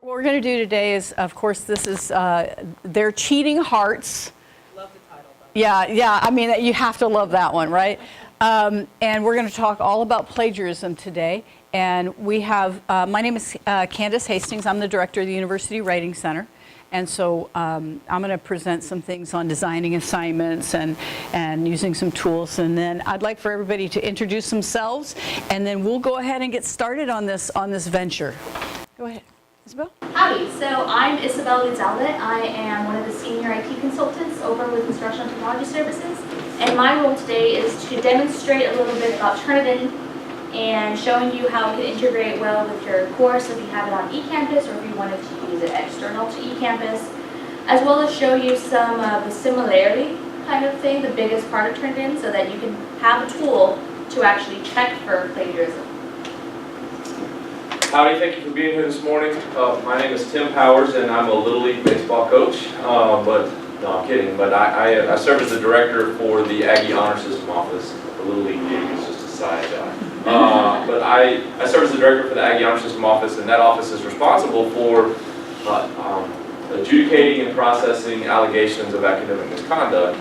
What we're going to do today is, of course, this is Their Cheating Hearts. Love the title. Yeah, I mean, you have to love that one, right? And we're going to talk all about plagiarism today. And we have, my name is Candace Hastings. I'm the director of the University Writing Center. And so I'm going to present some things on designing assignments and using some tools. And then I'd like for everybody to introduce themselves, and then we'll go ahead and get started on this venture. Go ahead. Isabel? Howdy, so I'm Isabel Elizalde. I am one of the senior IT consultants over with Instructional Technology Services. And my role today is to demonstrate a little bit about Turnitin and showing you how it can integrate well with your course if you have it on eCampus or if you wanted to use it external to eCampus, as well as show you some of the similarity kind of thing, the biggest part of Turnitin, so that you can have a tool to actually check for plagiarism. Howdy, thank you for being here this morning. My name is Tim Powers, and I'm a Little League baseball coach. No, I'm kidding. But I serve as the director for the Aggie Honor System office. The Little League gig is just a side job. But I serve as the director for the Aggie Honor System office, and that office is responsible for adjudicating and processing allegations of academic misconduct.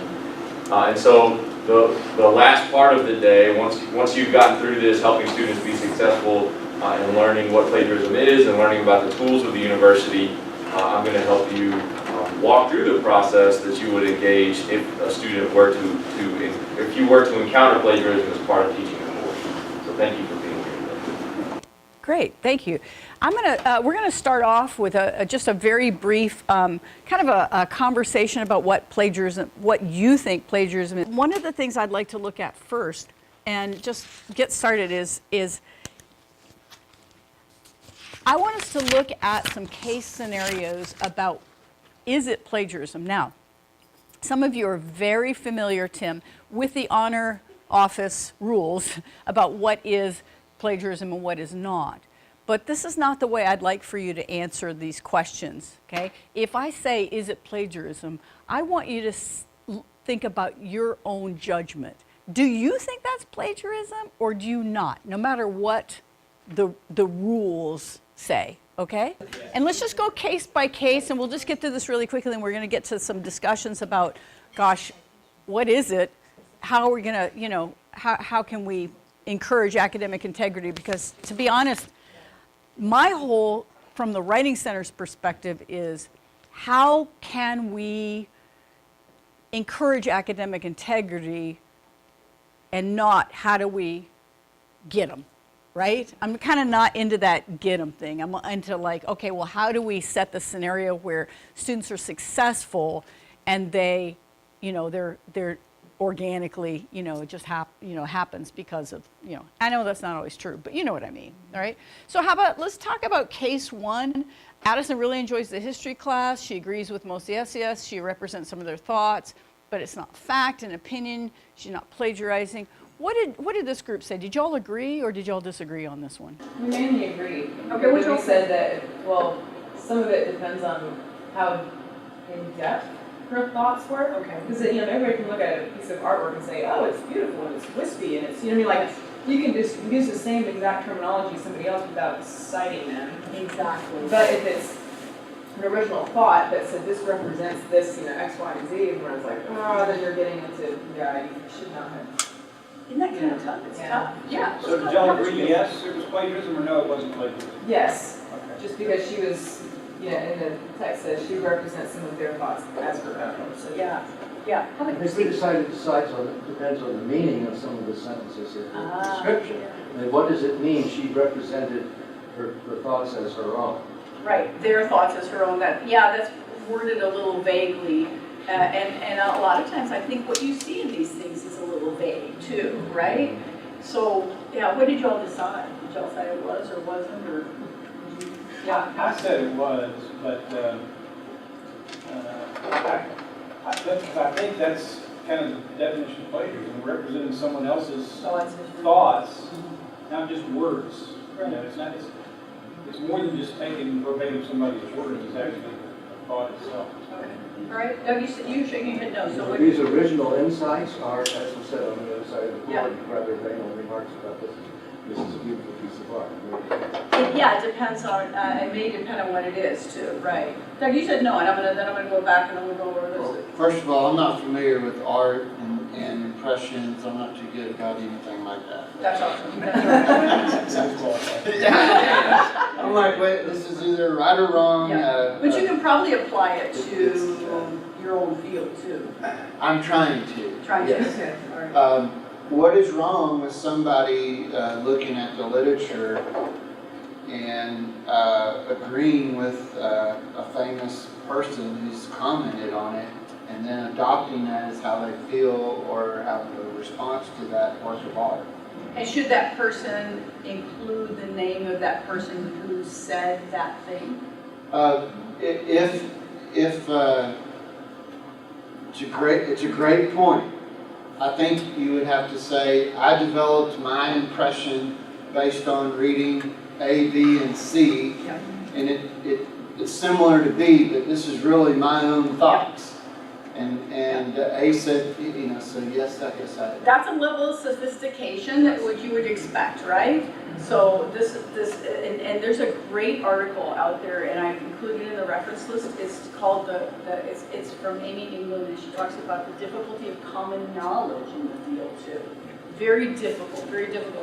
And so the last part of the day, once you've gotten through this, helping students be successful and learning what plagiarism is and learning about the tools of the university, I'm going to help you walk through the process that you would engage if a student were if you were to encounter plagiarism as part of teaching the course. So thank you for being here today. Great, thank you. We're gonna start off with just a very brief kind of a conversation about what you think plagiarism is. One of the things I'd like to look at first and just get started is I want us to look at some case scenarios about, is it plagiarism? Now, some of you are very familiar, Tim, with the honor office rules about what is plagiarism and what is not. But this is not the way I'd like for you to answer these questions, okay? If I say, is it plagiarism, I want you to think about your own judgment. Do you think that's plagiarism or do you not? No matter what the rules say, okay? And let's just go case by case, and we'll just get through this really quickly, and we're going to get to some discussions about, gosh, what is it? How are we going to, how can we encourage academic integrity? Because to be honest, my whole, from the Writing Center's perspective, is how can we encourage academic integrity and not how do we get them? Right? I'm kind of not into that get them thing. I'm into like, okay, well, how do we set the scenario where students are successful and they, they're organically, it just happens because of, I know that's not always true, but you know what I mean, all right? So let's talk about case one. Addison really enjoys the history class. She agrees with most of the SES. She represents some of their thoughts, but it's not fact and opinion. She's not plagiarizing. What did this group say? Did y'all agree or did y'all disagree on this one? We mainly agreed. Okay, which we one? said that, well, some of it depends on how in-depth her thoughts were. Okay. Because, everybody can look at a piece of artwork and say, oh, it's beautiful and it's wispy and it's, like, you can just use the same exact terminology as somebody else without citing them. Exactly. But if it's an original thought that said this represents this, X, Y, and Z, and it's like, oh, then you're getting into, yeah, you should not have. Isn't that kind of tough? It's tough. Yeah. So did y'all agree, yes, it was plagiarism, or no, it wasn't plagiarism? Yes, Okay. just because she was, in the text says she represents some of their thoughts as her own. So Yeah. How I think we decided depends on the meaning of some of the sentences in the description. And what does it mean she represented her thoughts as her own? Right, their thoughts as her own. That's worded a little vaguely. And a lot of times I think what you see in these things is a little vague too, right? So, what did y'all decide? Did y'all say it was or wasn't, or? Yeah, I said it was, but I think that's kind of the definition of plagiarism, representing someone else's thoughts, not just words. Right. It's more than just taking verbatim somebody's words, it's actually the thought itself. Okay. All right, Doug, you shaking your head no. So what? These original insights are, as we said on the other side of the board, Yeah. rather vague remarks about this. this is a beautiful piece of art. Yeah, it depends on, it may depend on what it is too, right? Doug, you said no, and then I'm gonna go back and I'm gonna go over Well, this. first of all, I'm not familiar with art and impressions. I'm not too good about anything like that. That's awesome. That's I'm like, wait, this is either right or wrong. Yeah. But you can probably apply it to your own field too. I'm trying to. Trying to, Yes. okay, all right. What is wrong with somebody looking at the literature and agreeing with a famous person who's commented on it and then adopting that as how they feel or have a response to that work of art? And should that person include the name of that person who said that thing? If it's a great point. I think you would have to say, I developed my impression based on reading A, B, and C, Yeah. and it's similar to B, but this is really my own thoughts. And A said, so yes, I guess I. That's a level of sophistication that what you would expect, right? So and there's a great article out there, and I've included in the reference list. It's called it's from Amy England, and she talks about the difficulty of common knowledge in the field too. Very difficult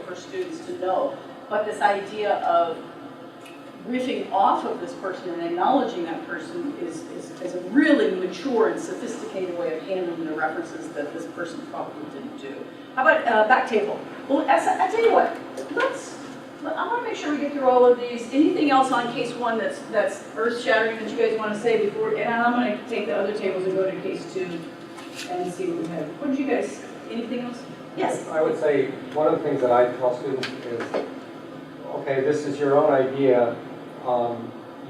for students to know. But this idea of riffing off of this person and acknowledging that person is a really mature and sophisticated way of handling the references that this person probably didn't do. How about back table? Well, I tell you what, I want to make sure we get through all of these. Anything else on case one that's earth-shattering that you guys want to say before? And I'm going to take the other tables and go to case two and see what we have. What did you guys? Anything else? Yes. I would say one of the things that I tell students is, okay, this is your own idea.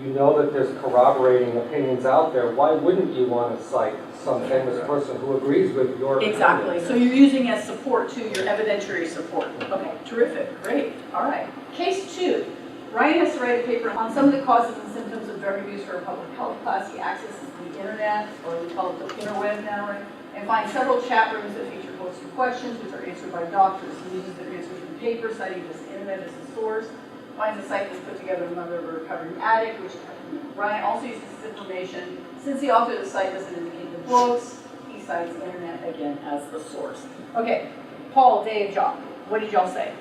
You know that there's corroborating opinions out there. Why wouldn't you want to cite some famous person who agrees with your Exactly. opinion? So you're using as support too, your evidentiary support. Okay, terrific, great. All right. Case two. Ryan has to write a paper on some of the causes and symptoms of drug abuse for a public health class. He accesses the internet, or we call it the interweb now, right? And finds several chat rooms that feature poster questions, which are answered by doctors. He uses their answers from paper, citing this internet as a source. Finds a site that's put together a mother of a recovering addict, which Ryan also uses this information. Since the author of the site doesn't indicate the books, he cites the internet again as the source. Okay, Paul, Dave, John, what did y'all say?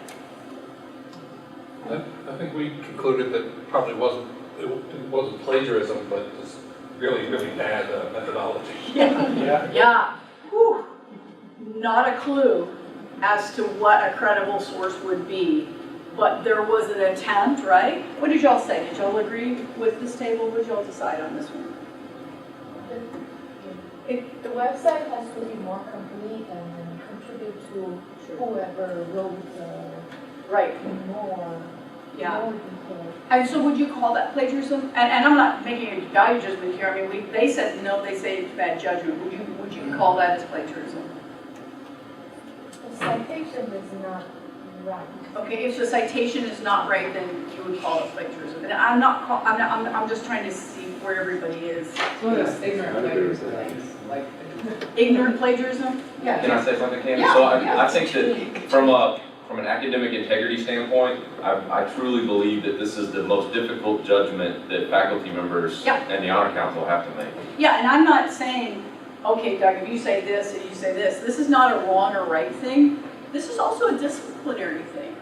I think we concluded that probably it wasn't plagiarism, but just really, really bad methodology. Yeah. Whew. Not a clue as to what a credible source would be. But there was an attempt, right? What did y'all say? Did y'all agree with this table? What did y'all decide on this one? The website has to be more complete and contribute to whoever wrote Right. more Yeah. details. And so would you call that plagiarism? And I'm not making a value judgment here. I mean, they said no, they say it's bad judgment. Would you call that as plagiarism? The citation is not right. Okay, if the citation is not right, then you would call it plagiarism. And I'm just trying to see where everybody is. Ignorant plagiarism things, like. Ignorant plagiarism? Yeah. Can I say something, Candace? Yeah, So yeah. I think that from an academic integrity standpoint, I truly believe that this is the most difficult judgment that faculty members Yeah. and the honor council have to make. Yeah, and I'm not saying, okay, Doug, if you say this and you say this is not a wrong or right thing. This is also a disciplinary thing.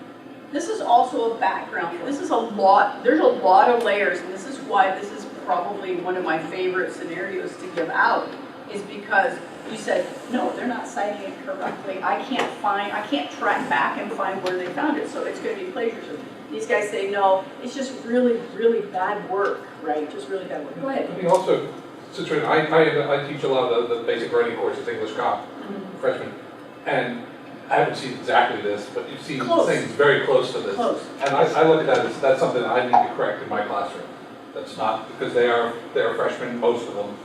This is also a background. This is there's a lot of layers, and this is why this is probably one of my favorite scenarios to give out, is because you said, no, they're not citing it correctly. I can't track back and find where they found it, so it's going to be plagiarism. These guys say, no, it's just really, really bad work, right? Just really bad work. Go ahead. I think also, I teach a lot of the basic writing courses, English Comp, freshmen, and I haven't seen exactly this, but you see things very close to this. Close. And I look at that as that's something I need to correct in my classroom. That's not, because they are freshmen, most of them,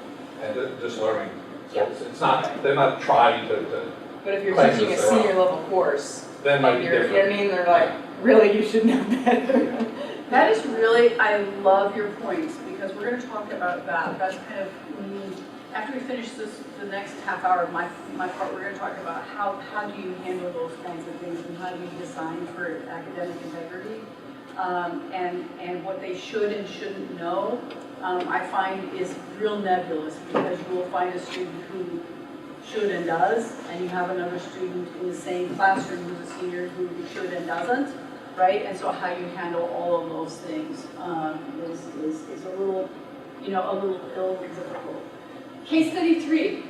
and they're just learning. So it's not, they're not trying to But if you're claim teaching a this they're senior wrong. level course, That might and be you're, you know different. what I mean, they're like, really, you should know better. That is really, I love your points, because we're going to talk about that. That's kind of, after we finish the next half hour of my part, we're going to talk about how do you handle those kinds of things, and how do you decide designed for academic integrity. And what they should and shouldn't know, I find is real nebulous, because you will find a student who should and does, and you have another student in the same classroom who's a senior who should and doesn't, right? And so how you handle all of those things is a little, a little difficult. Case study 3.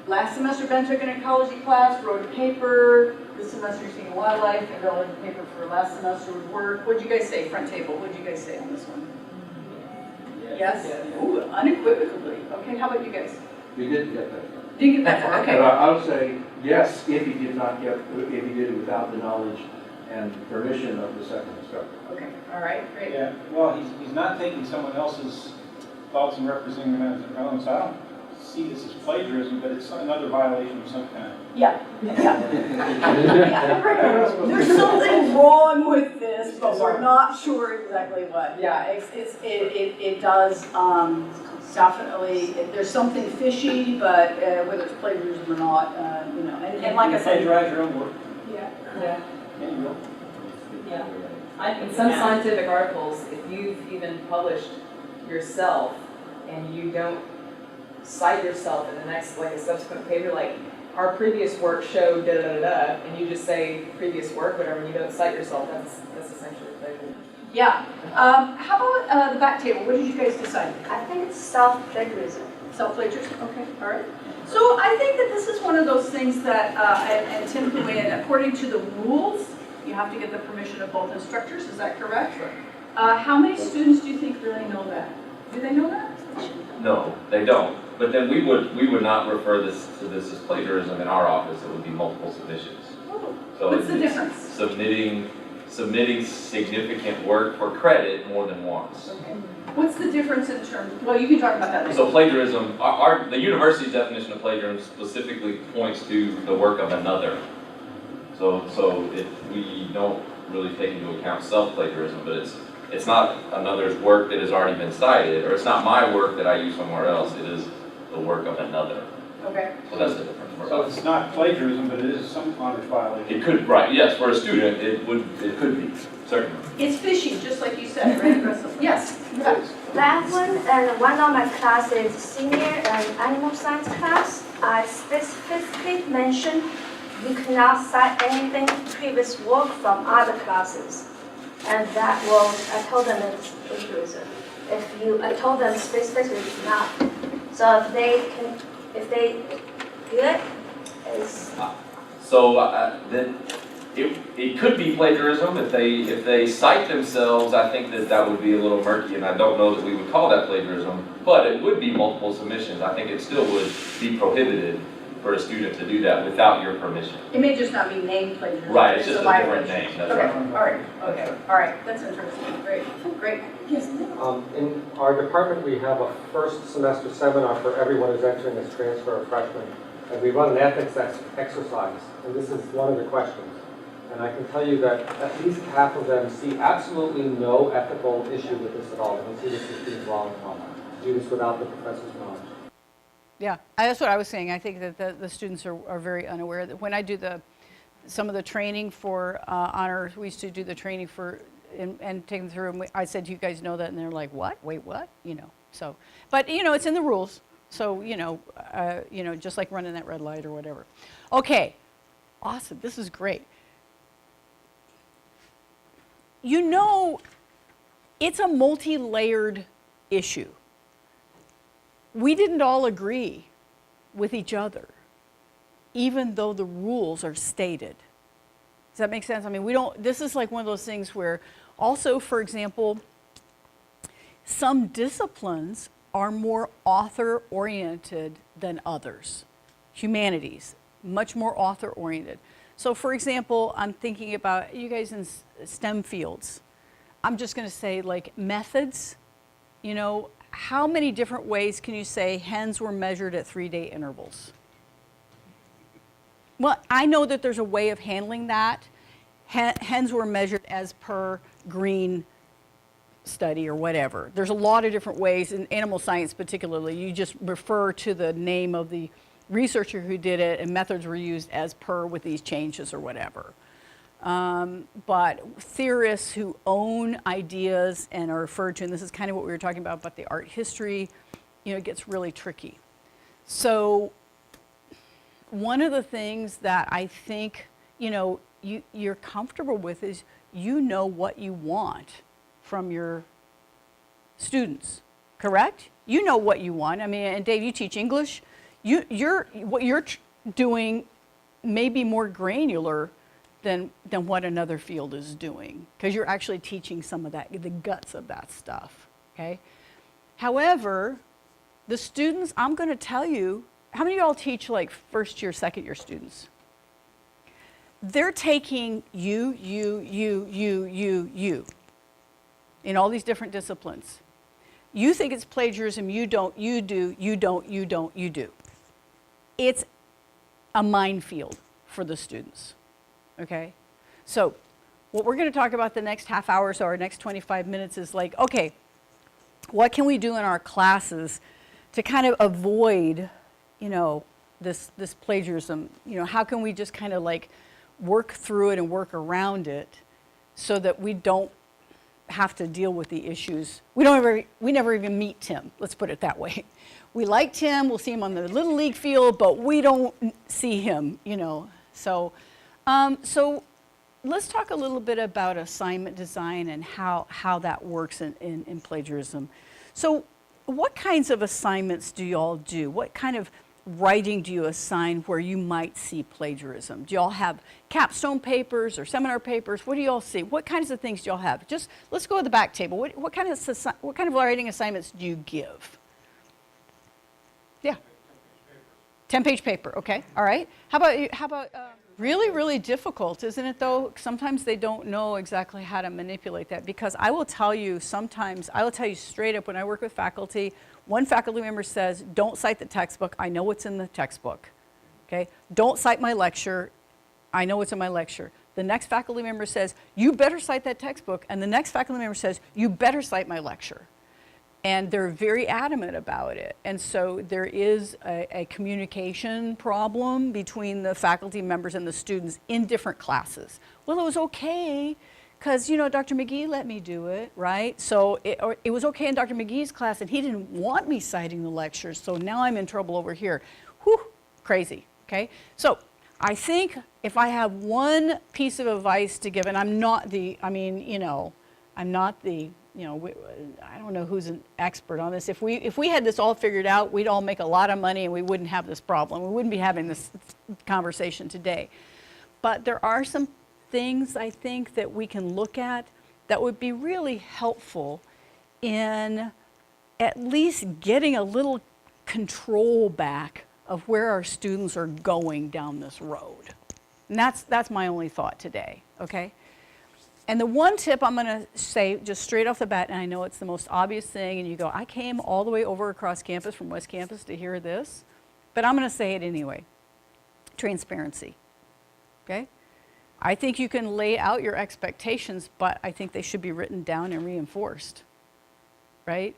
Last semester, Ben took an ecology class, wrote a paper. This semester, he's taking wildlife, and wrote a paper for last semester with work. What'd you guys say? Front table. What'd you guys say on this one? Yes? Ooh, unequivocally. Okay, how about you guys? We didn't get that far. Didn't get that far, okay. But I would say yes, if he did it without the knowledge and permission of the second instructor. Okay, all right, great. Yeah, well, he's not taking someone else's thoughts and representing them as their own, so I don't see this as plagiarism, but it's another violation of some kind. Yeah. There's something wrong with this, but we're not sure exactly what. Yeah, it does definitely, there's something fishy, but whether it's plagiarism or not, and like I said. Plagiarize your own work. Yeah. Yeah, you will. Yeah. In some scientific articles, if you've even published yourself and you don't cite yourself in the next, like a subsequent paper, like our previous work showed da da da da, and you just say previous work, whatever, and you don't cite yourself, that's essentially plagiarism. Yeah. How about the back table? What did you guys decide? I think it's self-plagiarism. Self-plagiarism? Okay, all right. So I think that this is one of those things that, and Tim can weigh in, according to the rules, you have to get the permission of both instructors, is that correct? How many students do you think really know that? Do they know that? No, they don't. But then we would not refer to this as plagiarism in our office. It would be multiple submissions. So What's the difference? Submitting significant work for credit more than once. Okay. What's the difference in terms, well, you can talk about that later. So plagiarism, the university's definition of plagiarism specifically points to the work of another. So we don't really take into account self-plagiarism, but it's not another's work that has already been cited, or it's not my work that I use somewhere else. It is the work of another. Okay. So that's the difference. So it's not plagiarism, but it is some honors violation. It could, right, yes, for a student, it could be, certainly. It's fishy, just like you said, right, Russell? Yes. That one, and one of my classes, senior and animal science class, I specifically mentioned you cannot cite anything previous work from other classes. And that was, I told them it's plagiarism. I told them specifically it's not. So if they do it, it's. So then it could be plagiarism if they cite themselves. I think that would be a little murky, and I don't know that we would call that plagiarism. But it would be multiple submissions. I think it still would be prohibited for a student to do that without your permission. It may just not be named plagiarism. Right, it's just a different name. That's okay, right. all right, okay, all right, that's interesting. Great. Yes. In our department, we have a first semester seminar for everyone who's entering as transfer or freshman. And we run an ethics exercise, and this is one of the questions. And I can tell you that at least half of them see absolutely no ethical issue with this at all. They don't see this as being wrong at all. Do this without the professor's knowledge. Yeah, that's what I was saying. I think that the students are very unaware that when I do some of the training for honor, we used to do the training for and take them through. And I said, "Do you guys know that?" And they're like, "What? Wait, what?" So, but it's in the rules. So just like running that red light or whatever. Okay, awesome. This is great. It's a multi-layered issue. We didn't all agree with each other, even though the rules are stated. Does that make sense? I mean, this is like one of those things where also, for example, some disciplines are more author-oriented than others. Humanities, much more author-oriented. So for example, I'm thinking about you guys in STEM fields. I'm just going to say like methods, how many different ways can you say hens were measured at 3-day intervals? Well, I know that there's a way of handling that. Hens were measured as per green study or whatever. There's a lot of different ways in animal science particularly. You just refer to the name of the researcher who did it and methods were used as per with these changes or whatever. But theorists who own ideas and are referred to, and this is kind of what we were talking about, but the art history, you know, it gets really tricky. So one of the things that I think, you know, you're comfortable with is you know what you want from your students, correct? You know what you want. I mean, and Dave, you teach English. What you're doing may be more granular than what another field is doing, because you're actually teaching some of that, the guts of that stuff, okay? However, the students, I'm going to tell you, how many of y'all teach like first year, second year students? They're taking you in all these different disciplines. You think it's plagiarism, you don't, you do, you don't, you don't, you do. It's a minefield for the students, okay? So what we're going to talk about the next half hour, so our next 25 minutes is like, okay, what can we do in our classes to kind of avoid, you know, this plagiarism? You know, how can we just kind of like work through it and work around it so that we don't have to deal with the issues. We never even meet Tim, let's put it that way. We like Tim, we'll see him on the Little League field, but we don't see him, you know. So let's talk a little bit about assignment design and how that works in plagiarism. So what kinds of assignments do y'all do? What kind of writing do you assign where you might see plagiarism? Do y'all have capstone papers or seminar papers? What do y'all see? What kinds of things do y'all have? Just let's go to the back table. What kind of writing assignments do you give? Yeah. 10-page paper, okay, all right. How about really difficult, isn't it though? Sometimes they don't know exactly how to manipulate that, because I will tell you straight up, when I work with faculty, one faculty member says, don't cite the textbook, I know what's in the textbook, okay? Don't cite my lecture, I know what's in my lecture. The next faculty member says, you better cite that textbook, and the next faculty member says, you better cite my lecture. And they're very adamant about it. And so there is a communication problem between the faculty members and the students in different classes. Well, it was okay, because, you know, Dr. McGee let me do it, right? So it was okay in Dr. McGee's class, and he didn't want me citing the lectures, so now I'm in trouble over here. Whew, crazy, okay? So I think if I have one piece of advice to give, and I don't know who's an expert on this. If we had this all figured out, we'd all make a lot of money and we wouldn't have this problem. We wouldn't be having this conversation today. But there are some things I think that we can look at that would be really helpful in at least getting a little control back of where our students are going down this road. And that's my only thought today, okay? And the one tip I'm going to say just straight off the bat, and I know it's the most obvious thing, and you go, I came all the way over across campus from West Campus to hear this, but I'm going to say it anyway. Transparency, okay? I think you can lay out your expectations, but I think they should be written down and reinforced, right?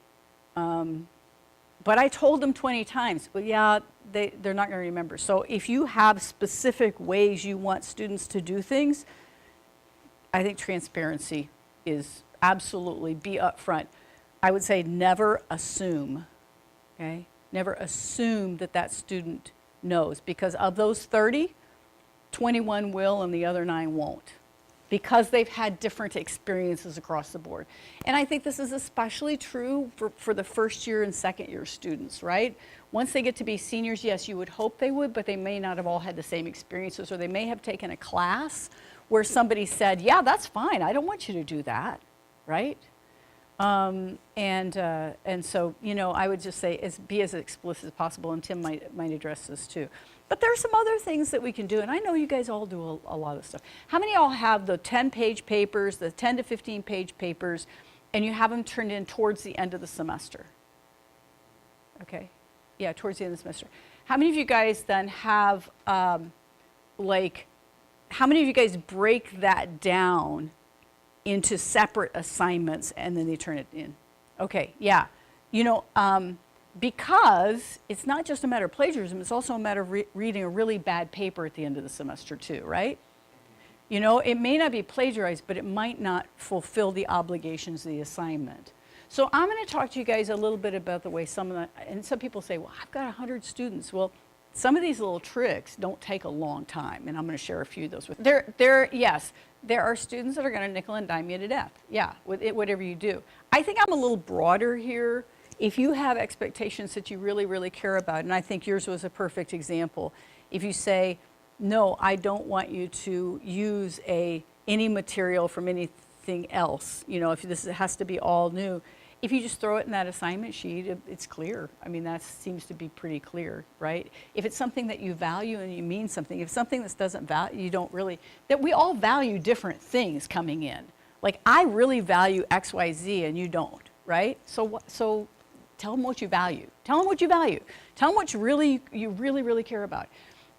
But I told them 20 times, but yeah, they're not going to remember. So if you have specific ways you want students to do things, I think transparency is absolutely be upfront. I would say never assume, okay? Never assume that student knows, because of those 30, 21 will and the other 9 won't, because they've had different experiences across the board. And I think this is especially true for the first year and second year students, right? Once they get to be seniors, yes, you would hope they would, but they may not have all had the same experiences, or they may have taken a class where somebody said, yeah, that's fine, I don't want you to do that, right? And so, you know, I would just say be as explicit as possible, and Tim might address this too. But there are some other things that we can do, and I know you guys all do a lot of stuff. How many of y'all have the 10-page papers, the 10 to 15-page papers, and you have them turned in towards the end of the semester? Okay, yeah, towards the end of the semester. How many of you guys then have, how many of you guys break that down into separate assignments and then they turn it in? Okay, yeah. You know, because it's not just a matter of plagiarism, it's also a matter of reading a really bad paper at the end of the semester too, right? You know, it may not be plagiarized, but it might not fulfill the obligations of the assignment. So I'm going to talk to you guys a little bit about the way some of the, and some people say, well, I've got 100 students. Well, some of these little tricks don't take a long time, and I'm going to share a few of those with you. Yes, there are students that are going to nickel and dime you to death. Yeah, with it, whatever you do. I think I'm a little broader here. If you have expectations that you really, really care about, and I think yours was a perfect example, if you say, no, I don't want you to use any material from anything else, you know, if this has to be all new, if you just throw it in that assignment sheet, it's clear. I mean, that seems to be pretty clear, right? If it's something that you value and you mean something, if something that doesn't value, you don't really, that we all value different things coming in. Like, I really value X, Y, Z, and you don't, right? So tell them what you value. Tell them what you value. Tell them what you really care about.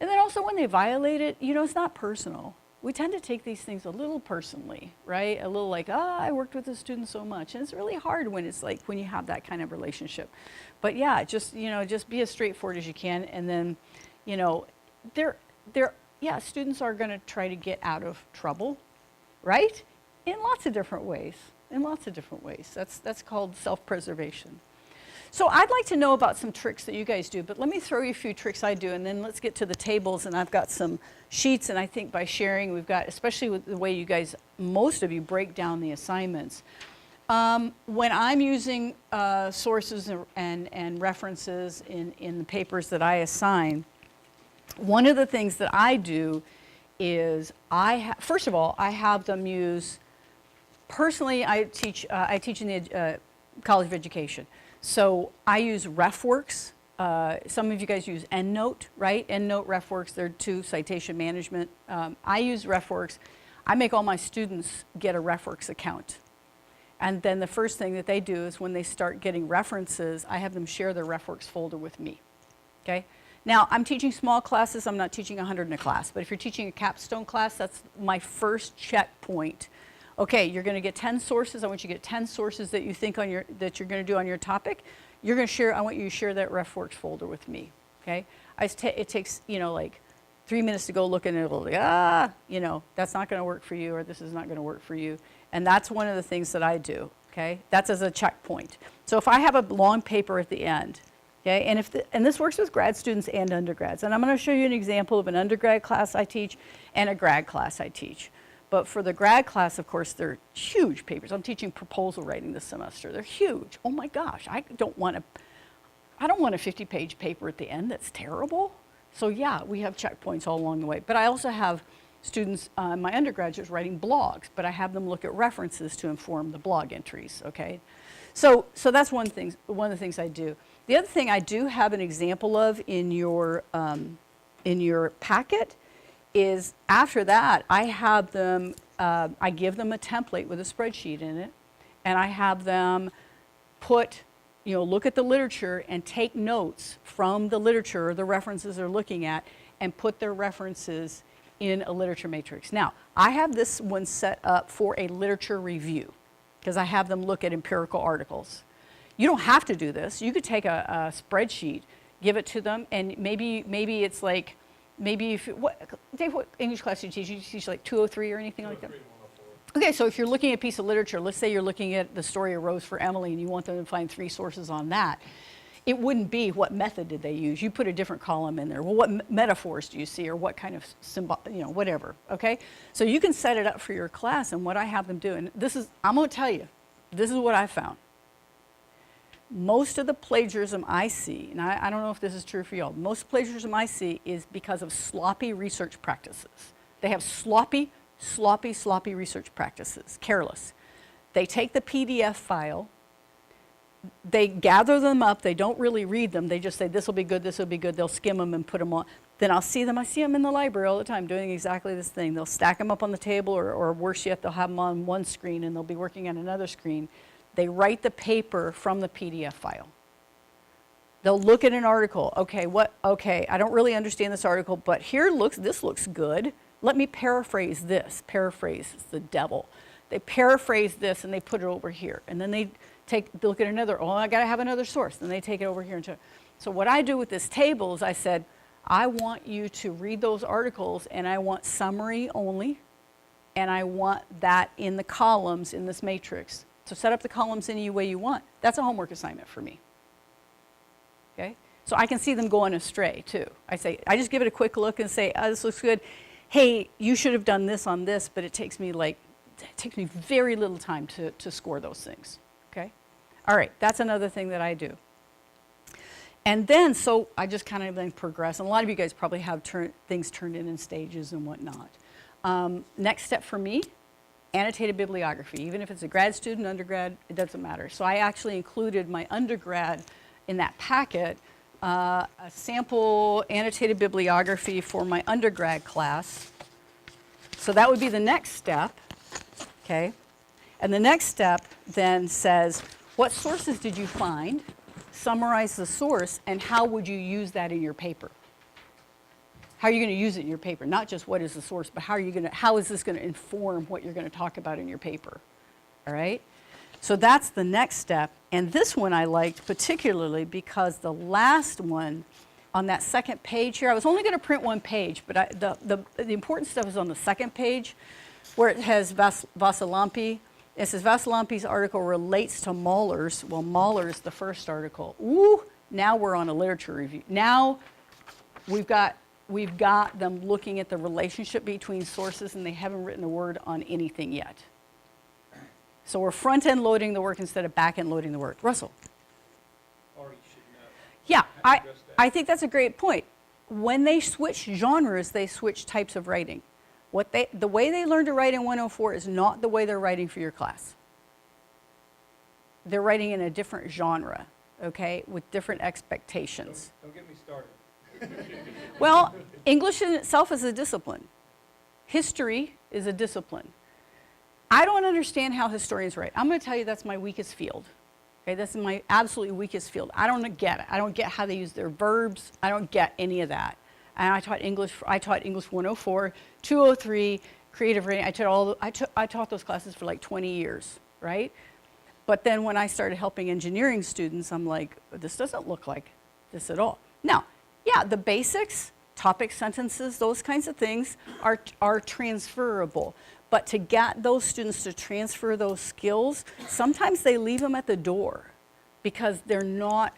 And then also when they violate it, you know, it's not personal. We tend to take these things a little personally, right? A little like, I worked with a student so much. And it's really hard when it's like, when you have that kind of relationship. But yeah, just, you know, just be as straightforward as you can. And then, you know, students are going to try to get out of trouble, right? In lots of different ways, That's called self-preservation. So I'd like to know about some tricks that you guys do, but let me throw you a few tricks I do, and then let's get to the tables. And I've got some sheets, and I think by sharing, we've got, especially with the way you guys, most of you break down the assignments. When I'm using sources and references in the papers that I assign, one of the things that I do is first of all, I have them use, personally, I teach in the College of Education. So I use RefWorks. Some of you guys use EndNote, right? EndNote, RefWorks, they're two, citation management. I use RefWorks. I make all my students get a RefWorks account. And then the first thing that they do is when they start getting references, I have them share their RefWorks folder with me, okay? Now, I'm teaching small classes. I'm not teaching 100 in a class. But if you're teaching a capstone class, that's my first checkpoint. Okay, you're going to get 10 sources. I want you to get 10 sources that you think that you're going to do on your topic. You're going to share. I want you to share that RefWorks folder with me. Okay, it takes, you know, like 3 minutes to go look at it. Like, you know, that's not going to work for you, or this is not going to work for you. And that's one of the things that I do. Okay, that's as a checkpoint. So if I have a long paper at the end, okay, and this works with grad students and undergrads. And I'm going to show you an example of an undergrad class I teach and a grad class I teach. But for the grad class, of course, they're huge papers. I'm teaching proposal writing this semester. They're huge. Oh my gosh, I don't want a 50-page paper at the end. That's terrible. So yeah, we have checkpoints all along the way. But I also have students, my undergraduates, writing blogs, but I have them look at references to inform the blog entries, okay? So that's one of the things I do. The other thing I do have an example of in your packet is after that, I have them, I give them a template with a spreadsheet in it, and I have them look at the literature and take notes from the literature or the references they're looking at and put their references in a literature matrix. Now, I have this one set up for a literature review because I have them look at empirical articles. You don't have to do this. You could take a spreadsheet, give it to them, and maybe it's like, Dave, what English class do you teach? You teach like 203 or anything like that? Okay, so if you're looking at a piece of literature, let's say you're looking at the story of Rose for Emily and you want them to find 3 sources on that, it wouldn't be what method did they use. You put a different column in there. Well, what metaphors do you see, or what kind of symbol, whatever, okay? So you can set it up for your class, and what I have them do, and I'm gonna tell you, this is what I found. Most of the plagiarism I see, and I don't know if this is true for y'all, most plagiarism I see is because of sloppy research practices. They have sloppy research practices, careless. They take the PDF file, they gather them up, they don't really read them, they just say, this will be good, they'll skim them and put them on. Then I see them in the library all the time doing exactly this thing. They'll stack them up on the table, or worse yet, they'll have them on one screen and they'll be working on another screen. They write the paper from the PDF file. They'll look at an article. Okay, I don't really understand this article, but this looks good. Let me paraphrase this. Paraphrase is the devil. They paraphrase this and they put it over here. And then they look at another, I gotta have another source. Then they take it over here. So what I do with this table is I said, I want you to read those articles and I want summary only. and I want that in the columns in this matrix. So set up the columns any way you want. That's a homework assignment for me. Okay? So I can see them going astray too. I just give it a quick look and say, oh, this looks good. Hey, you should have done this on this, but it takes me very little time to score those things. Okay? All right, that's another thing that I do. And then, so I just kind of then progress. And a lot of you guys probably have things turned in stages and whatnot. Next step for me, annotated bibliography. Even if it's a grad student, undergrad, it doesn't matter. So I actually included my undergrad in that packet, a sample annotated bibliography for my undergrad class. So that would be the next step, okay? And the next step then says, what sources did you find? Summarize the source, and how would you use that in your paper? How are you going to use it in your paper? Not just what is the source, but how is this going to inform what you're going to talk about in your paper? All right? So that's the next step. And this one I liked particularly because the last one on that second page here, I was only going to print one page, but the important stuff is on the second page where it has Vasilampi. It says Vasilampi's article relates to Mahler's. Well, Mahler's the first article. Ooh, now we're on a literature review. Now we've got them looking at the relationship between sources, and they haven't written a word on anything yet. So we're front-end loading the work instead of back-end loading the work. Russell? Or you should know. Yeah, I think that's a great point. When they switch genres, they switch types of writing. The way they learn to write in 104 is not the way they're writing for your class. They're writing in a different genre, okay, with different expectations. Don't get me started. Well, English in itself is a discipline. History is a discipline. I don't understand how historians write. I'm going to tell you that's my weakest field. Okay, that's my absolutely weakest field. I don't get it. I don't get how they use their verbs. I don't get any of that. And I taught English 104, 203, creative writing. I taught those classes for like 20 years, right? But then when I started helping engineering students, I'm like, this doesn't look like this at all. Now, yeah, the basics, topic sentences, those kinds of things are transferable. But to get those students to transfer those skills, sometimes they leave them at the door because they're not.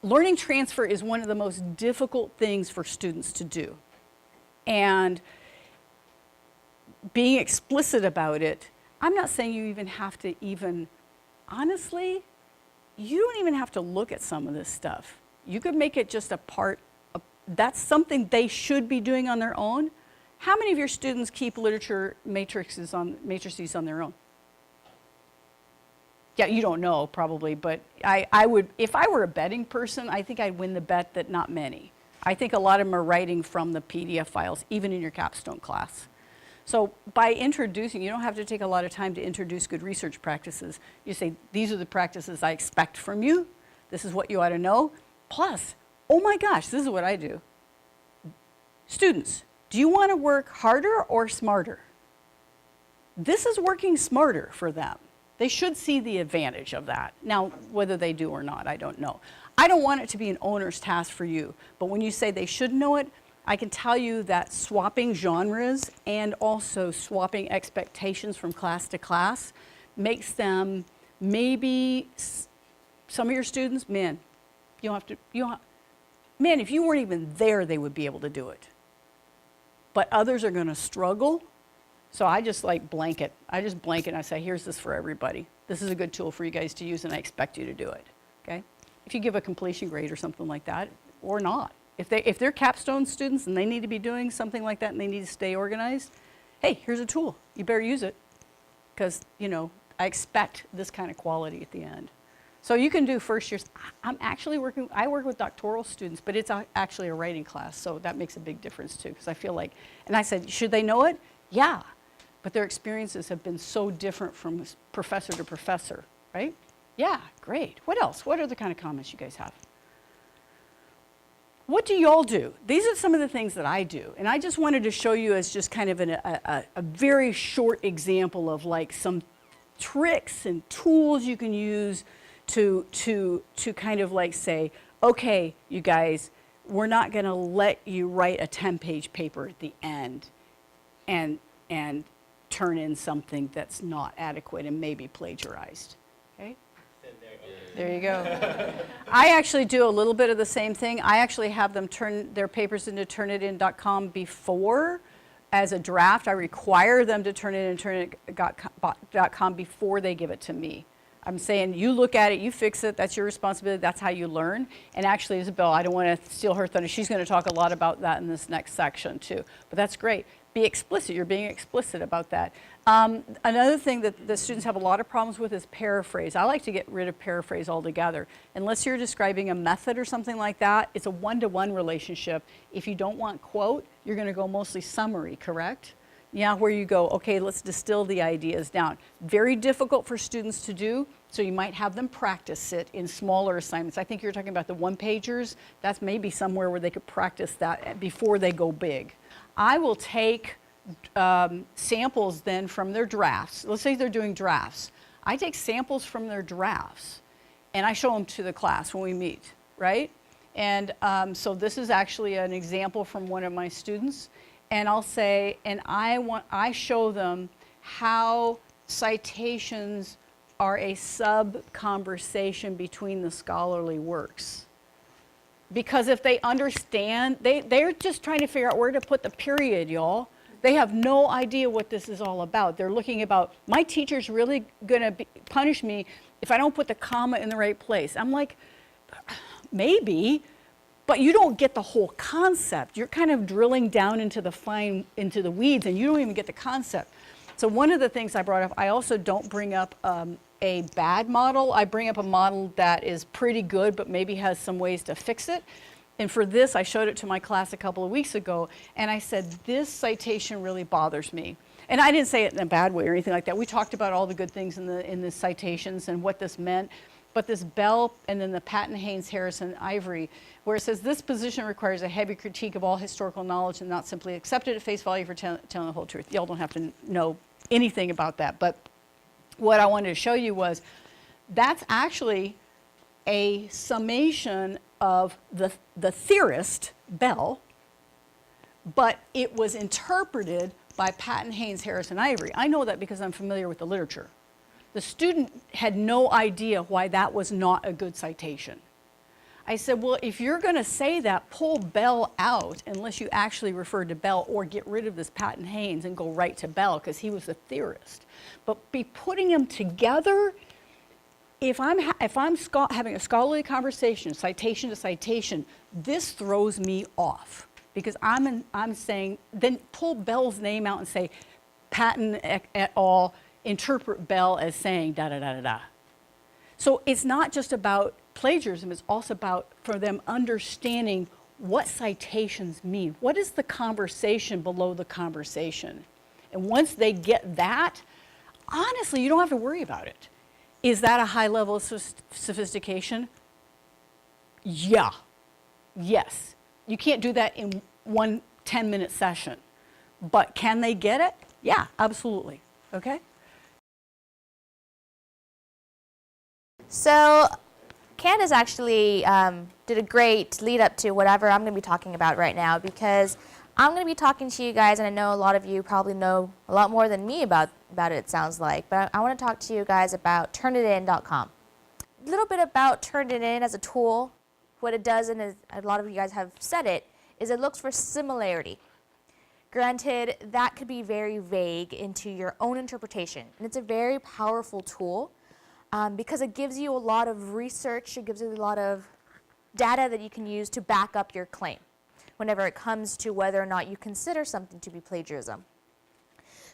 Learning transfer is one of the most difficult things for students to do. And being explicit about it, I'm not saying you even have to honestly, you don't even have to look at some of this stuff. You could make it just a part of, that's something they should be doing on their own. How many of your students keep literature matrices on their own? Yeah, you don't know probably, but I would, if I were a betting person, I think I'd win the bet that not many. I think a lot of them are writing from the PDF files, even in your capstone class. So by introducing, you don't have to take a lot of time to introduce good research practices. You say, these are the practices I expect from you. This is what you ought to know. Plus, oh my gosh, this is what I do. Students, do you want to work harder or smarter? This is working smarter for them. They should see the advantage of that. Now, whether they do or not, I don't know. I don't want it to be an owner's task for you, but when you say they should know it, I can tell you that swapping genres and also swapping expectations from class to class makes them, maybe some of your students, man, if you weren't even there, they would be able to do it. But others are going to struggle. So I just like blanket. I just blanket and I say, here's this for everybody. This is a good tool for you guys to use and I expect you to do it, okay? If you give a completion grade or something like that, or not. If they're capstone students and they need to be doing something like that and they need to stay organized, hey, here's a tool. You better use it because, I expect this kind of quality at the end. So you can do first years. I work with doctoral students, but it's actually a writing class, so that makes a big difference too because I feel like, and I said, should they know it? Yeah. But their experiences have been so different from professor to professor, right? Yeah, great. What else? What other kind of comments you guys have? What do y'all do? These are some of the things that I do. And I just wanted to show you as just kind of a very short example of like some tricks and tools you can use to kind of like say, okay, you guys, we're not going to let you write a 10-page paper at the end and turn in something that's not adequate and maybe plagiarized. Okay? There you go. I actually do a little bit of the same thing. I actually have them turn their papers into Turnitin.com before, as a draft. I require them to turn it into Turnitin.com before they give it to me. I'm saying, you look at it, you fix it, that's your responsibility, that's how you learn. And actually, Isabel, I don't want to steal her thunder. She's going to talk a lot about that in this next section too. But that's great. Be explicit. You're being explicit about that. Another thing that the students have a lot of problems with is paraphrase. I like to get rid of paraphrase altogether. Unless you're describing a method or something like that, it's a one-to-one relationship. If you don't want quote, you're going to go mostly summary, correct? Yeah, where you go, okay, let's distill the ideas down. Very difficult for students to do, so you might have them practice it in smaller assignments. I think you're talking about the one-pagers. That's maybe somewhere where they could practice that before they go big. I will take samples then from their drafts. Let's say they're doing drafts. I take samples from their drafts and I show them to the class when we meet, right? And so this is actually an example from one of my students. And I'll say, and I show them how citations are a sub-conversation between the scholarly works. Because if they understand, they're just trying to figure out where to put the period, y'all. They have no idea what this is all about. They're looking about, my teacher's really gonna punish me if I don't put the comma in the right place. I'm like, maybe, but you don't get the whole concept. You're kind of drilling down into the weeds, and you don't even get the concept. So one of the things I brought up, I also don't bring up a bad model. I bring up a model that is pretty good, but maybe has some ways to fix it. And for this, I showed it to my class a couple of weeks ago, and I said, this citation really bothers me. And I didn't say it in a bad way or anything like that. We talked about all the good things in the citations and what this meant. But this Bell and then the Patton, Haynes, Harrison, Ivory, where it says this position requires a heavy critique of all historical knowledge and not simply accepted at face value for telling the whole truth. Y'all don't have to know anything about that. But what I wanted to show you was that's actually a summation of the theorist, Bell, but it was interpreted by Patton, Haynes, Harrison, Ivory. I know that because I'm familiar with the literature. The student had no idea why that was not a good citation. I said, well, if you're going to say that, pull Bell out unless you actually refer to Bell, or get rid of this Patton Haynes and go right to Bell because he was the theorist. But be putting them together, if I'm having a scholarly conversation, citation to citation, this throws me off because I'm saying, then pull Bell's name out and say, Patton et al. Interpret Bell as saying da da da da da. So it's not just about plagiarism, it's also about for them understanding what citations mean. What is the conversation below the conversation? And once they get that, honestly, you don't have to worry about it. Is that a high level of sophistication? Yeah. Yes. You can't do that in one 10-minute session. But can they get it? Yeah, absolutely. Okay? So Candace actually did a great lead up to whatever I'm going to be talking about right now, because I'm going to be talking to you guys, and I know a lot of you probably know a lot more than me about it sounds like, but I want to talk to you guys about Turnitin.com. A little bit about Turnitin as a tool. What it does, and a lot of you guys have said it, is it looks for similarity. Granted, that could be very vague into your own interpretation, and it's a very powerful tool. Because it gives you a lot of research, it gives you a lot of data that you can use to back up your claim whenever it comes to whether or not you consider something to be plagiarism.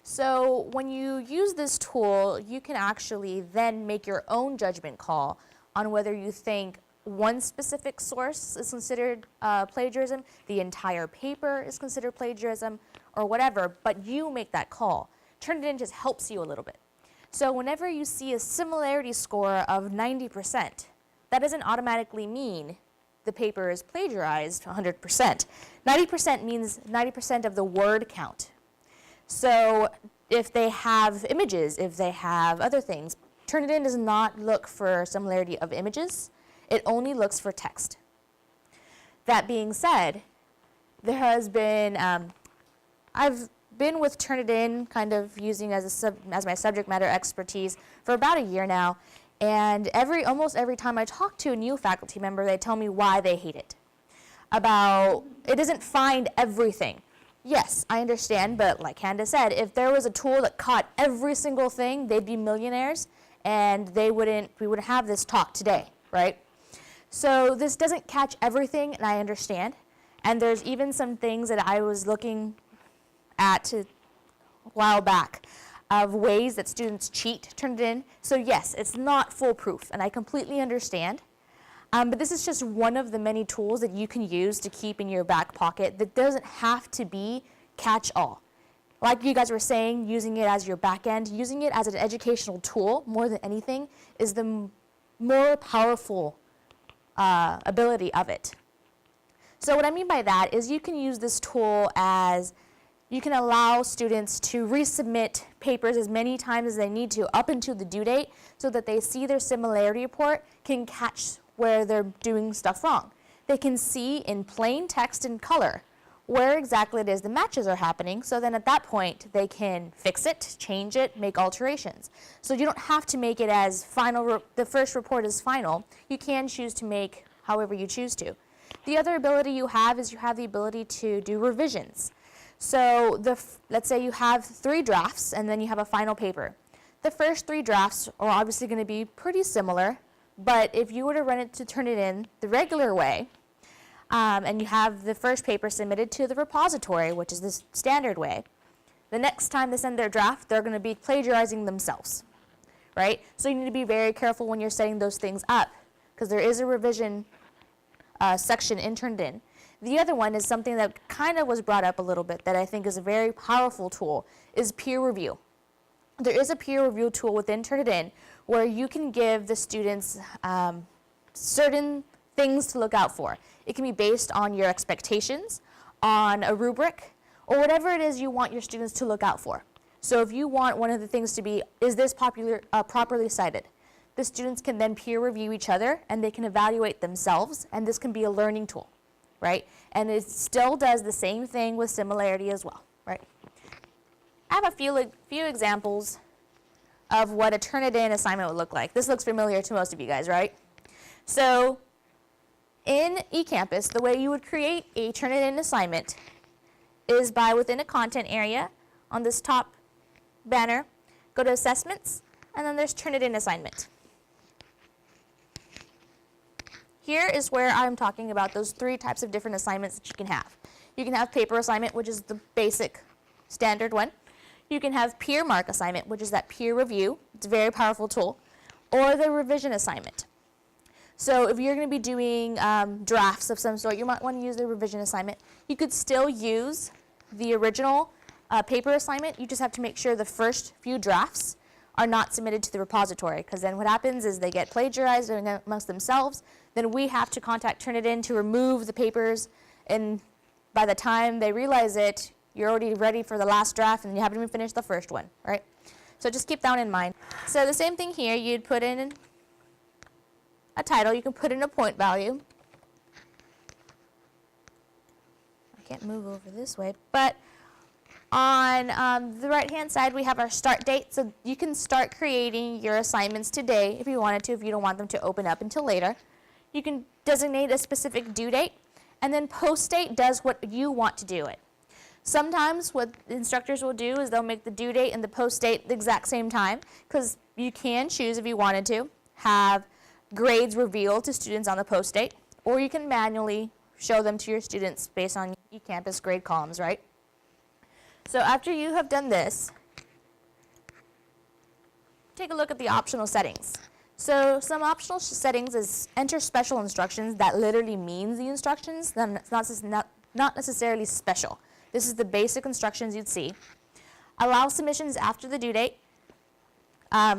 So when you use this tool, you can actually then make your own judgment call on whether you think one specific source is considered plagiarism, the entire paper is considered plagiarism, or whatever, but you make that call. Turnitin just helps you a little bit. So whenever you see a similarity score of 90%, that doesn't automatically mean the paper is plagiarized 100%. 90% means 90% of the word count. So if they have images, if they have other things, Turnitin does not look for similarity of images. It only looks for text. That being said, there has been, I've been with Turnitin, kind of using as my subject matter expertise for about a year now, and almost every time I talk to a new faculty member, they tell me why they hate it. About it doesn't find everything. Yes, I understand, but like Candace said, if there was a tool that caught every single thing, they'd be millionaires, and we wouldn't have this talk today, right? So this doesn't catch everything, and I understand. And there's even some things that I was looking at a while back of ways that students cheat Turnitin. So yes, it's not foolproof, and I completely understand. But this is just one of the many tools that you can use to keep in your back pocket that doesn't have to be catch-all. Like you guys were saying, using it as your back end, using it as an educational tool more than anything is the more powerful ability of it. So what I mean by that is you can use this tool as you can allow students to resubmit papers as many times as they need to up until the due date so that they see their similarity report can catch where they're doing stuff wrong. They can see in plain text and color where exactly it is the matches are happening, so then at that point they can fix it, change it, make alterations. So you don't have to make it as final, the first report is final. You can choose to make however you choose to. The other ability you have is you have the ability to do revisions. So let's say you have 3 drafts and then you have a final paper. The first 3 drafts are obviously going to be pretty similar, but if you were to run it to Turnitin the regular way, and you have the first paper submitted to the repository, which is the standard way, the next time they send their draft, they're going to be plagiarizing themselves, right? So you need to be very careful when you're setting those things up, because there is a revision section in Turnitin. The other one is something that kind of was brought up a little bit that I think is a very powerful tool, is peer review. There is a peer review tool within Turnitin where you can give the students certain things to look out for. It can be based on your expectations, on a rubric, or whatever it is you want your students to look out for. So if you want one of the things to be, is this properly cited? The students can then peer review each other and they can evaluate themselves, and this can be a learning tool, right? And it still does the same thing with similarity as well, right? I have a few examples of what a Turnitin assignment would look like. This looks familiar to most of you guys, right? So in eCampus, the way you would create a Turnitin assignment is by within a content area on this top banner, go to assessments, and then there's Turnitin assignment. Here is where I'm talking about those 3 types of different assignments that you can have. You can have paper assignment, which is the basic standard one. You can have peer mark assignment, which is that peer review. It's a very powerful tool. Or the revision assignment. So if you're going to be doing drafts of some sort, you might want to use the revision assignment. You could still use the original paper assignment. You just have to make sure the first few drafts are not submitted to the repository, because then what happens is they get plagiarized amongst themselves. Then we have to contact Turnitin to remove the papers, and by the time they realize it, you're already ready for the last draft and you haven't even finished the first one, right? So just keep that in mind. So the same thing here, you'd put in a title, you can put in a point value. I can't move over this way, but on the right-hand side, we have our start date, so you can start creating your assignments today if you wanted to, if you don't want them to open up until later. You can designate a specific due date, and then post date does what you want to do it. Sometimes what instructors will do is they'll make the due date and the post date the exact same time, because you can choose, if you wanted to, have grades revealed to students on the post date, or you can manually show them to your students based on eCampus grade columns, right? So after you have done this, take a look at the optional settings. So some optional settings is enter special instructions. That literally means the instructions. It's not necessarily special. This is the basic instructions you'd see. Allow submissions after the due date.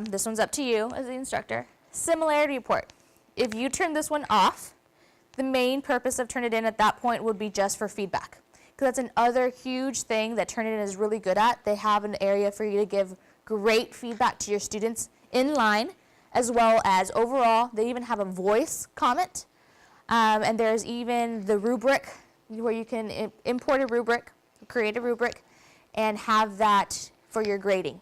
This one's up to you as the instructor. Similarity report. If you turn this one off, the main purpose of Turnitin at that point would be just for feedback. Because that's another huge thing that Turnitin is really good at. They have an area for you to give great feedback to your students in line, as well as overall. They even have a voice comment. And there's even the rubric, where you can import a rubric, create a rubric, and have that for your grading.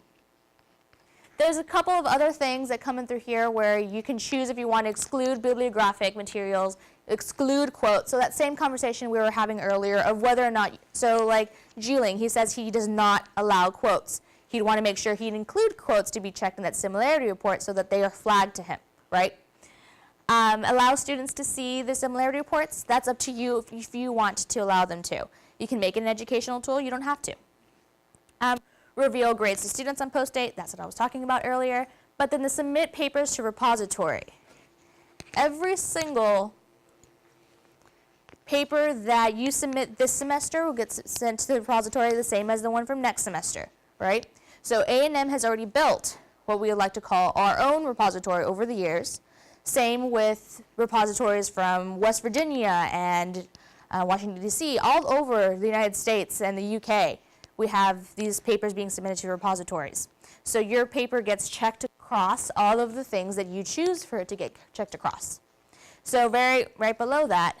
There's a couple of other things that come in through here where you can choose if you want to exclude bibliographic materials, exclude quotes. So that same conversation we were having earlier of whether or not, so like Juling, he says he does not allow quotes. He'd want to make sure he'd include quotes to be checked in that similarity report so that they are flagged to him, right? Allow students to see the similarity reports. That's up to you if you want to allow them to. You can make it an educational tool. You don't have to. Reveal grades to students on post date. That's what I was talking about earlier. But then the submit papers to repository. Every single paper that you submit this semester will get sent to the repository the same as the one from next semester, right? So A&M has already built what we would like to call our own repository over the years. Same with repositories from West Virginia and Washington, D.C., all over the United States and the UK. We have these papers being submitted to repositories. So your paper gets checked across all of the things that you choose for it to get checked across. So right below that,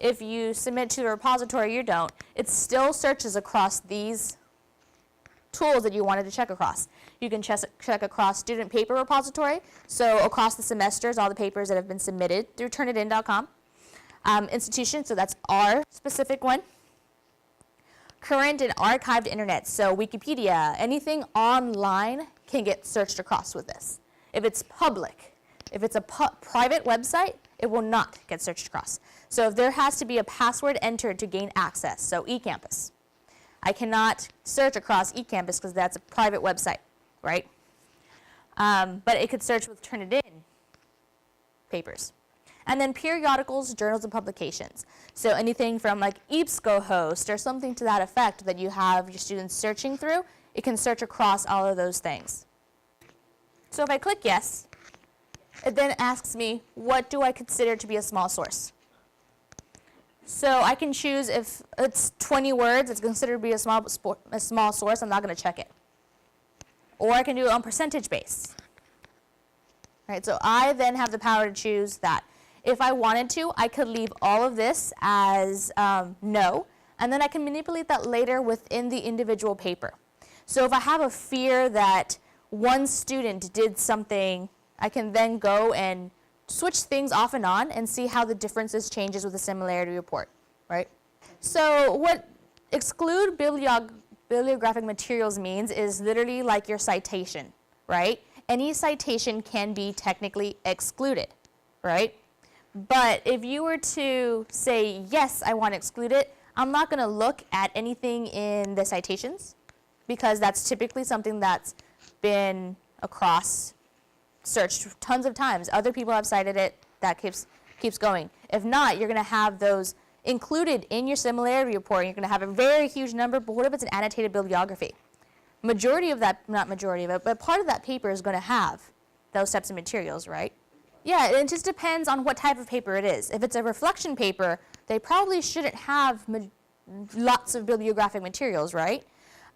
if you submit to the repository, you don't, it still searches across these tools that you wanted to check across. You can check across student paper repository, so across the semesters, all the papers that have been submitted through Turnitin.com. Institution, so that's our specific one. Current and archived internet, so Wikipedia, anything online can get searched across with this. If it's public, if it's a private website, it will not get searched across. So if there has to be a password entered to gain access, so eCampus. I cannot search across eCampus because that's a private website, right? But it could search with Turnitin papers. And then periodicals, journals, and publications. So anything from like EBSCOhost or something to that effect that you have your students searching through, it can search across all of those things. So if I click yes, it then asks me, what do I consider to be a small source? So I can choose if it's 20 words, it's considered to be a small source, I'm not going to check it. Or I can do it on percentage base. Right, so I then have the power to choose that. If I wanted to, I could leave all of this as no, and then I can manipulate that later within the individual paper. So if I have a fear that one student did something, I can then go and switch things off and on and see how the differences changes with the similarity report, right? So what exclude bibliographic materials means is literally like your citation, right? Any citation can be technically excluded, right? But if you were to say, yes, I want to exclude it, I'm not going to look at anything in the citations because that's typically something that's been across searched tons of times. Other people have cited it, that keeps going. If not, you're going to have those included in your similarity report. You're going to have a very huge number, but what if it's an annotated bibliography? Majority of that, not majority of it, but part of that paper is going to have those types of materials, right? Yeah, it just depends on what type of paper it is. If it's a reflection paper, they probably shouldn't have lots of bibliographic materials, right?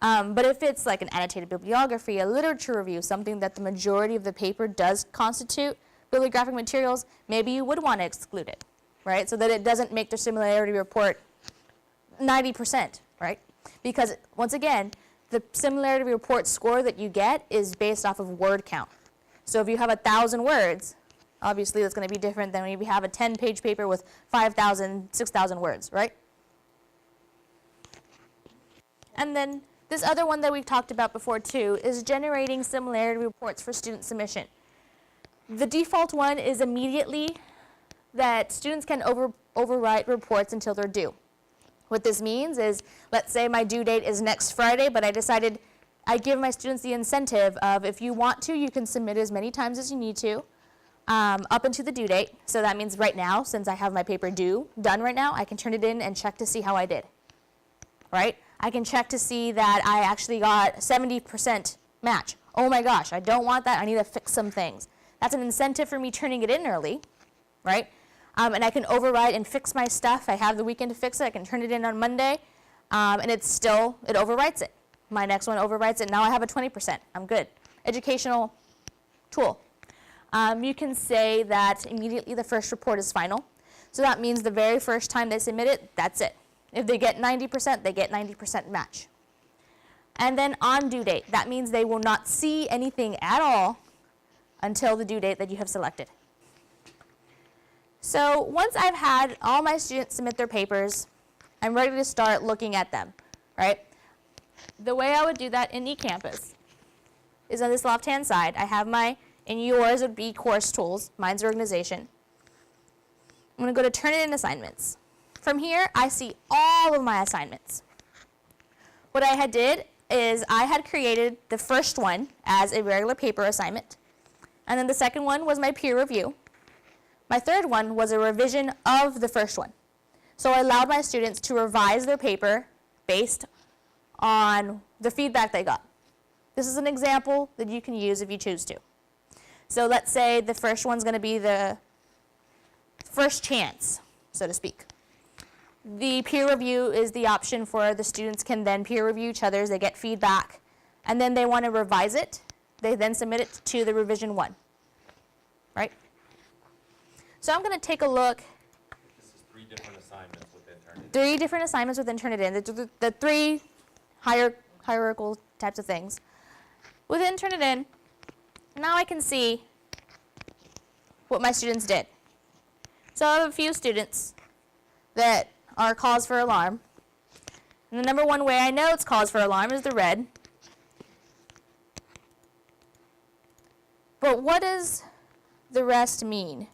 But if it's like an annotated bibliography, a literature review, something that the majority of the paper does constitute bibliographic materials, maybe you would want to exclude it, right? So that it doesn't make the similarity report 90%, right? Because once again, the similarity report score that you get is based off of word count. So if you have 1,000 words, obviously that's going to be different than if you have a 10-page paper with 5,000, 6,000 words, right? And then this other one that we've talked about before too is generating similarity reports for student submission. The default one is immediately that students can overwrite reports until they're due. What this means is, let's say my due date is next Friday, but I give my students the incentive of if you want to, you can submit as many times as you need to up until the due date. So that means right now, since I have my paper done right now, I can turn it in and check to see how I did, right? I can check to see that I actually got 70% match. Oh my gosh, I don't want that. I need to fix some things. That's an incentive for me turning it in early, right? And I can override and fix my stuff. I have the weekend to fix it. I can turn it in on Monday, and it overwrites it. My next one overwrites it. Now I have a 20%. I'm good. Educational tool. You can say that immediately the first report is final. So that means the very first time they submit it, that's it. If they get 90%, they get 90% match. And then on due date, that means they will not see anything at all until the due date that you have selected. So once I've had all my students submit their papers, I'm ready to start looking at them, right? The way I would do that in eCampus is on this left-hand side. I have my, and yours would be course tools, mine's organization. I'm going to go to Turnitin assignments. From here, I see all of my assignments. What I had did is I had created the first one as a regular paper assignment, and then the second one was my peer review. My third one was a revision of the first one. So I allowed my students to revise their paper based on the feedback they got. This is an example that you can use if you choose to. So let's say the first one's going to be the first chance, so to speak. The peer review is the option for the students can then peer review each other as they get feedback, and then they want to revise it. They then submit it to the revision 1, right? So I'm going to take a look. This is 3 different assignments within Turnitin. 3 different assignments within Turnitin. The 3 hierarchical types of things. Within Turnitin, now I can see what my students did. So I have a few students that are cause for alarm. And the number one way I know it's cause for alarm is the red. But what does the rest mean?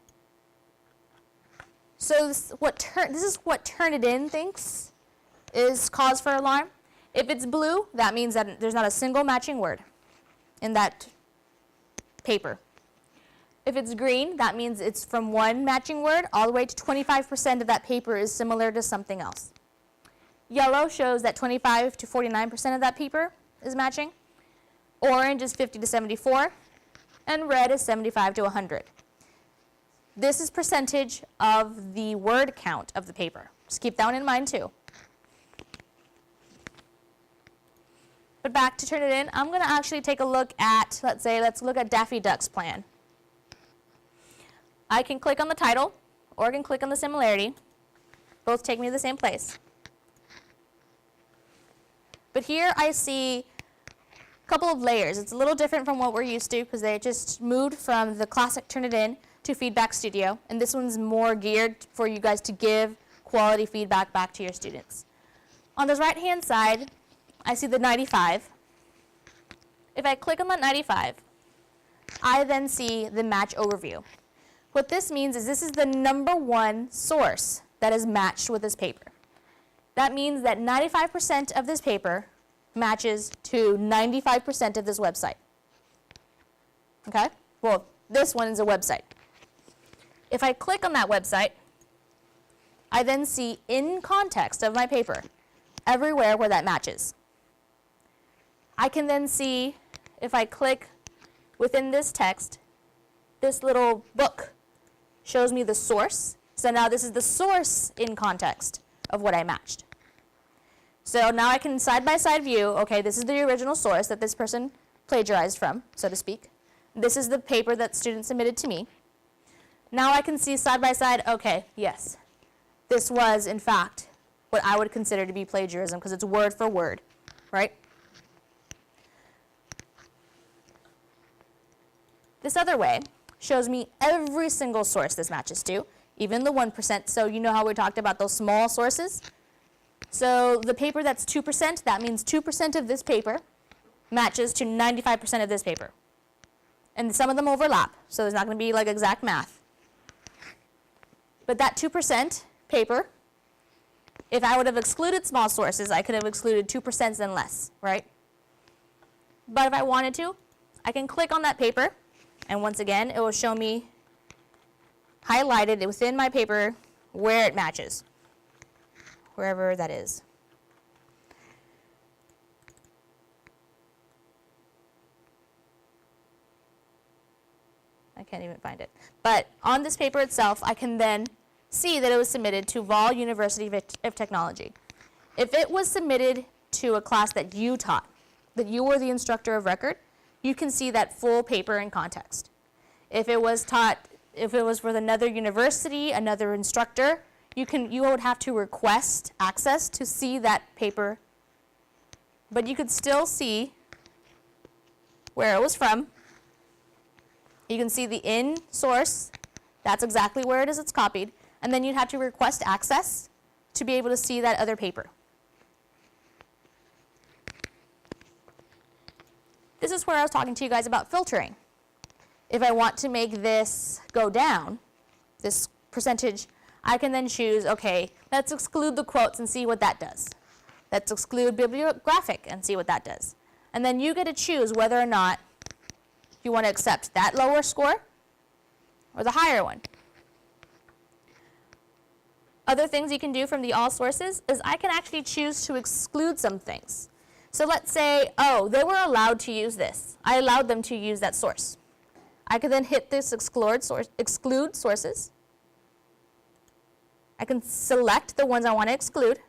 So this is what Turnitin thinks is cause for alarm. If it's blue, that means that there's not a single matching word in that paper. If it's green, that means it's from one matching word all the way to 25% of that paper is similar to something else. Yellow shows that 25 to 49% of that paper is matching. Orange is 50 to 74, and red is 75 to 100. This is percentage of the word count of the paper. Just keep that one in mind too. But back to Turnitin, I'm going to actually take a look at, let's look at Daffy Duck's plan. I can click on the title, or I can click on the similarity. Both take me to the same place. But here I see a couple of layers. It's a little different from what we're used to because they just moved from the classic Turnitin to Feedback Studio, and this one's more geared for you guys to give quality feedback back to your students. On this right-hand side, I see the 95. If I click on that 95, I then see the match overview. What this means is this is the #1 source that is matched with this paper. That means that 95% of this paper matches to 95% of this website. Okay? Well, this one is a website. If I click on that website, I then see in context of my paper everywhere where that matches. I can then see, if I click within this text, this little book shows me the source. So now this is the source in context of what I matched. So now I can side-by-side view, okay, this is the original source that this person plagiarized from, so to speak. This is the paper that student submitted to me. Now I can see side-by-side, okay, yes, this was, in fact, what I would consider to be plagiarism because it's word for word, right? This other way shows me every single source this matches to, even the 1%. So you know how we talked about those small sources? So the paper that's 2%, that means 2% of this paper matches to 95% of this paper. And some of them overlap, so there's not going to be like exact math. But that 2% paper, if I would have excluded small sources, I could have excluded 2% and less, right? But if I wanted to, I can click on that paper, and once again, it will show me highlighted within my paper where it matches, wherever that is. I can't even find it. But on this paper itself, I can then see that it was submitted to Vol University of Technology. If it was submitted to a class that you taught, that you were the instructor of record, you can see that full paper in context. If it was taught, if it was with another university, another instructor, you would have to request access to see that paper, but you could still see where it was from. You can see the in source, that's exactly where it is it's copied, and then you'd have to request access to be able to see that other paper. This is where I was talking to you guys about filtering. If I want to make this go down, this percentage, I can then choose, okay, let's exclude the quotes and see what that does. Let's exclude bibliographic and see what that does. And then you get to choose whether or not you want to accept that lower score or the higher one. Other things you can do from the all sources is I can actually choose to exclude some things. So let's say, oh, they were allowed to use this. I allowed them to use that source. I can then hit this exclude sources. I can select the ones I want to exclude,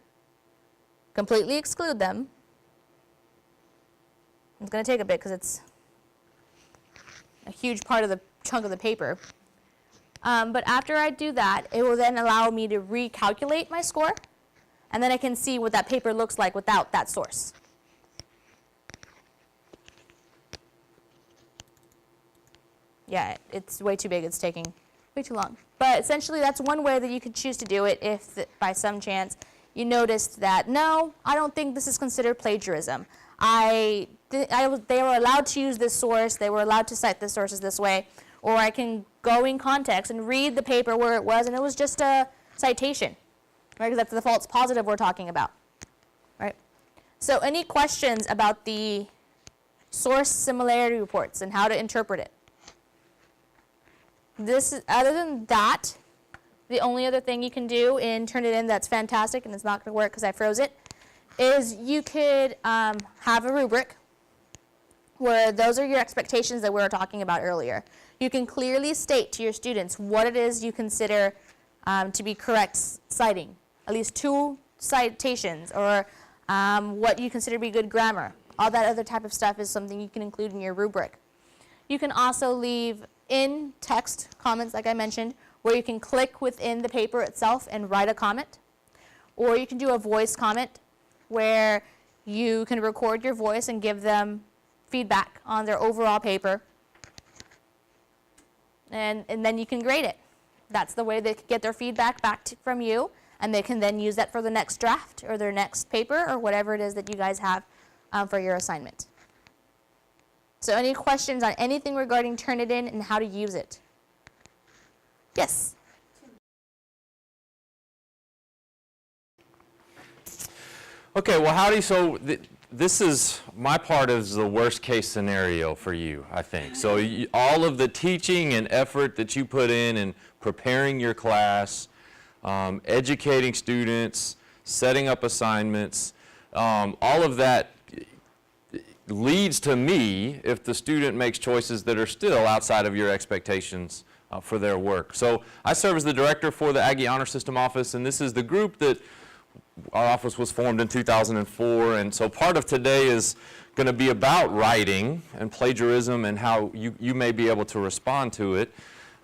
completely exclude them. It's going to take a bit because it's a huge part of the chunk of the paper. But after I do that, it will then allow me to recalculate my score, and then I can see what that paper looks like without that source. Yeah, it's way too big. It's taking way too long. But essentially, that's one way that you could choose to do it if, by some chance, you noticed that, no, I don't think this is considered plagiarism. They were allowed to use this source. They were allowed to cite the sources this way. Or I can go in context and read the paper where it was, and it was just a citation, right? Because that's the false positive we're talking about, right? So any questions about the source similarity reports and how to interpret it? Other than that, the only other thing you can do in Turnitin that's fantastic, and it's not going to work because I froze it, is you could have a rubric where those are your expectations that we were talking about earlier. You can clearly state to your students what it is you consider to be correct citing, at least 2 citations, or what you consider to be good grammar. All that other type of stuff is something you can include in your rubric. You can also leave in text comments, like I mentioned, where you can click within the paper itself and write a comment. Or you can do a voice comment where you can record your voice and give them feedback on their overall paper. And then you can grade it. That's the way they can get their feedback back from you, and they can then use that for the next draft or their next paper or whatever it is that you guys have for your assignment. So any questions on anything regarding Turnitin and how to use it? Yes? Okay, well, howdy. So this is, my part is the worst case scenario for you, I think. So all of the teaching and effort that you put in preparing your class, educating students, setting up assignments, all of that leads to me if the student makes choices that are still outside of your expectations for their work. So I serve as the director for the Aggie Honor System Office, and this is the group that our office was formed in 2004, and so part of today is going to be about writing and plagiarism and how you may be able to respond to it.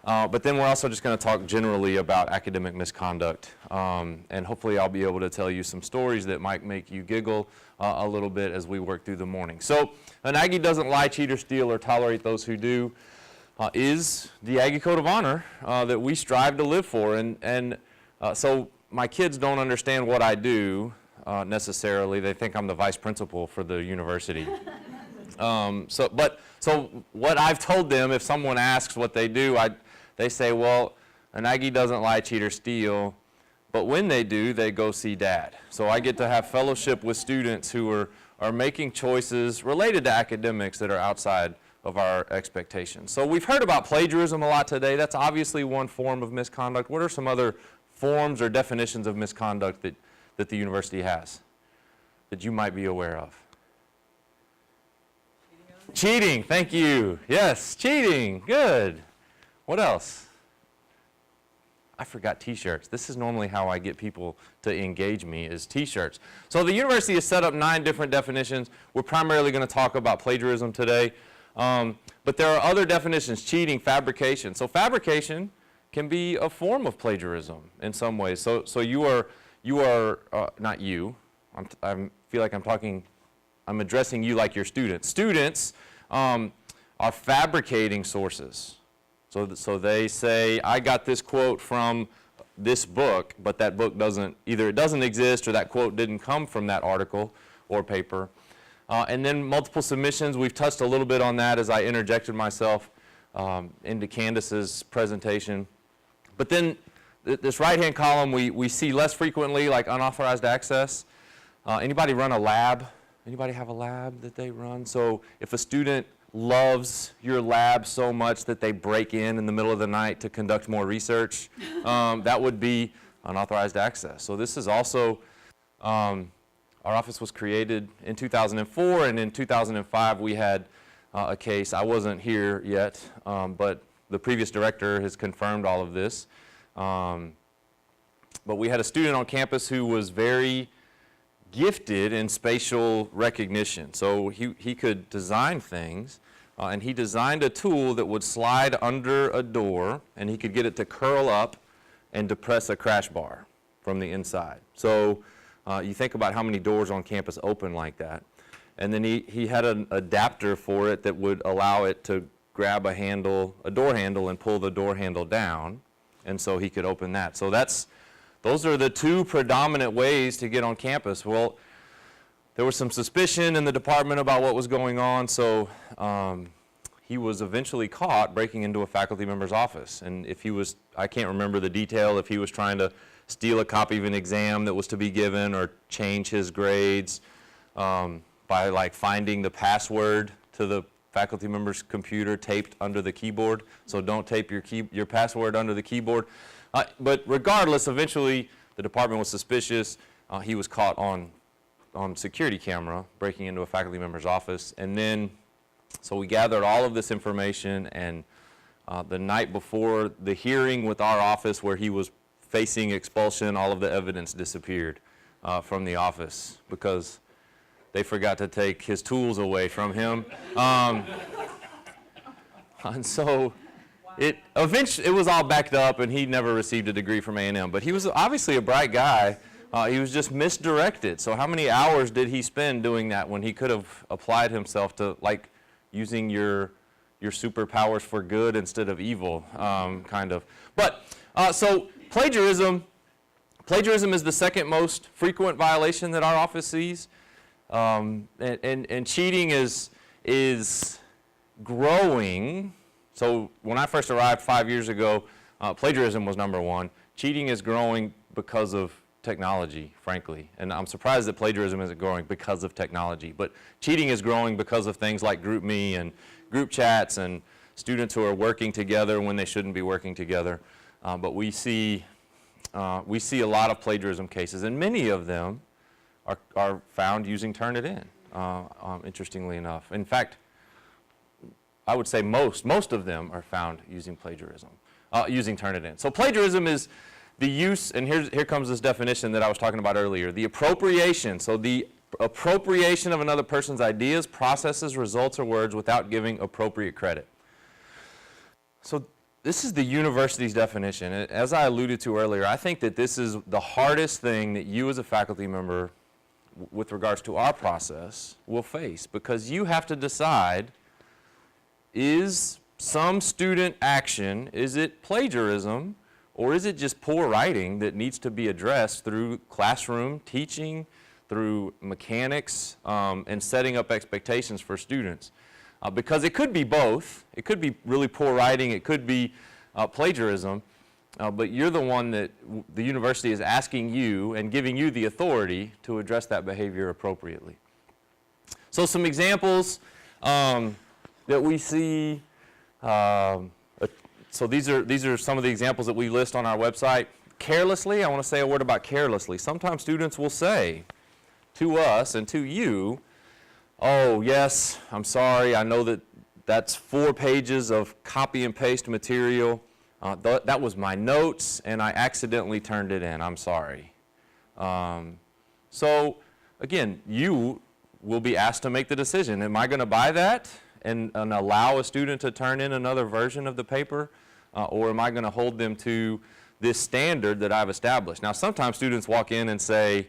But then we're also just going to talk generally about academic misconduct, and hopefully I'll be able to tell you some stories that might make you giggle a little bit as we work through the morning. So an Aggie doesn't lie, cheat, or steal, or tolerate those who do is the Aggie Code of Honor that we strive to live for. And so my kids don't understand what I do necessarily. They think I'm the vice principal for the university. So what I've told them, if someone asks what they do, they say, well, an Aggie doesn't lie, cheat, or steal, but when they do, they go see Dad. So I get to have fellowship with students who are making choices related to academics that are outside of our expectations. So we've heard about plagiarism a lot today. That's obviously one form of misconduct. What are some other forms or definitions of misconduct that the university has that you might be aware of? Cheating, thank you. Yes, cheating, good. What else? I forgot t-shirts. This is normally how I get people to engage me, is t-shirts. So the university has set up 9 different definitions. We're primarily going to talk about plagiarism today. But there are other definitions: cheating, fabrication. So fabrication can be a form of plagiarism in some ways. So you are not you. I feel like I'm addressing you like your students. Students are fabricating sources. So they say, I got this quote from this book, but that book either it doesn't exist or that quote didn't come from that article or paper. And then multiple submissions, we've touched a little bit on that as I interjected myself into Candace's presentation. But then this right-hand column we see less frequently, like unauthorized access. Anybody run a lab? Anybody have a lab that they run? So if a student loves your lab so much that they break in the middle of the night to conduct more research, that would be unauthorized access. So this is also, our office was created in 2004, and in 2005 we had a case. I wasn't here yet, but the previous director has confirmed all of this. But we had a student on campus who was very gifted in spatial recognition. So he could design things, and he designed a tool that would slide under a door, and he could get it to curl up and depress a crash bar from the inside. So you think about how many doors on campus open like that. And then he had an adapter for it that would allow it to grab a door handle and pull the door handle down, and so he could open that. So those are the two predominant ways to get on campus. Well, there was some suspicion in the department about what was going on, so he was eventually caught breaking into a faculty member's office. And if he was, I can't remember the detail, if he was trying to steal a copy of an exam that was to be given or change his grades by like finding the password to the faculty member's computer taped under the keyboard. So don't tape your password under the keyboard. But regardless, eventually the department was suspicious. He was caught on security camera breaking into a faculty member's office. And then, so we gathered all of this information, and the night before the hearing with our office where he was facing expulsion, all of the evidence disappeared from the office because they forgot to take his tools away from him. And so eventually it was all backed up, and he never received a degree from A&M. But he was obviously a bright guy. He was just misdirected. So how many hours did he spend doing that when he could have applied himself to like using your superpowers for good instead of evil, kind of. But so plagiarism is the second most frequent violation that our office sees. And cheating is growing. So when I first arrived 5 years ago, plagiarism was number one. Cheating is growing because of technology, frankly. And I'm surprised that plagiarism isn't growing because of technology. But cheating is growing because of things like GroupMe and group chats and students who are working together when they shouldn't be working together. But we see a lot of plagiarism cases, and many of them are found using Turnitin, interestingly enough. In fact, I would say most of them are found using plagiarism, using Turnitin. So plagiarism is the use, and here comes this definition that I was talking about earlier, the appropriation. So the appropriation of another person's ideas, processes, results, or words without giving appropriate credit. So this is the university's definition. As I alluded to earlier, I think that this is the hardest thing that you as a faculty member with regards to our process will face, because you have to decide, is some student action, is it plagiarism, or is it just poor writing that needs to be addressed through classroom teaching, through mechanics, and setting up expectations for students? Because it could be both. It could be really poor writing, it could be plagiarism, but you're the one that the university is asking you and giving you the authority to address that behavior appropriately. So some examples that we see, so these are some of the examples that we list on our website. Carelessly, I want to say a word about carelessly. Sometimes students will say to us and to you, oh yes, I'm sorry, I know that that's 4 pages of copy and paste material. That was my notes, and I accidentally turned it in. I'm sorry. So again, you will be asked to make the decision. Am I going to buy that and allow a student to turn in another version of the paper? or am I going to hold them to this standard that I've established? Now, sometimes students walk in and say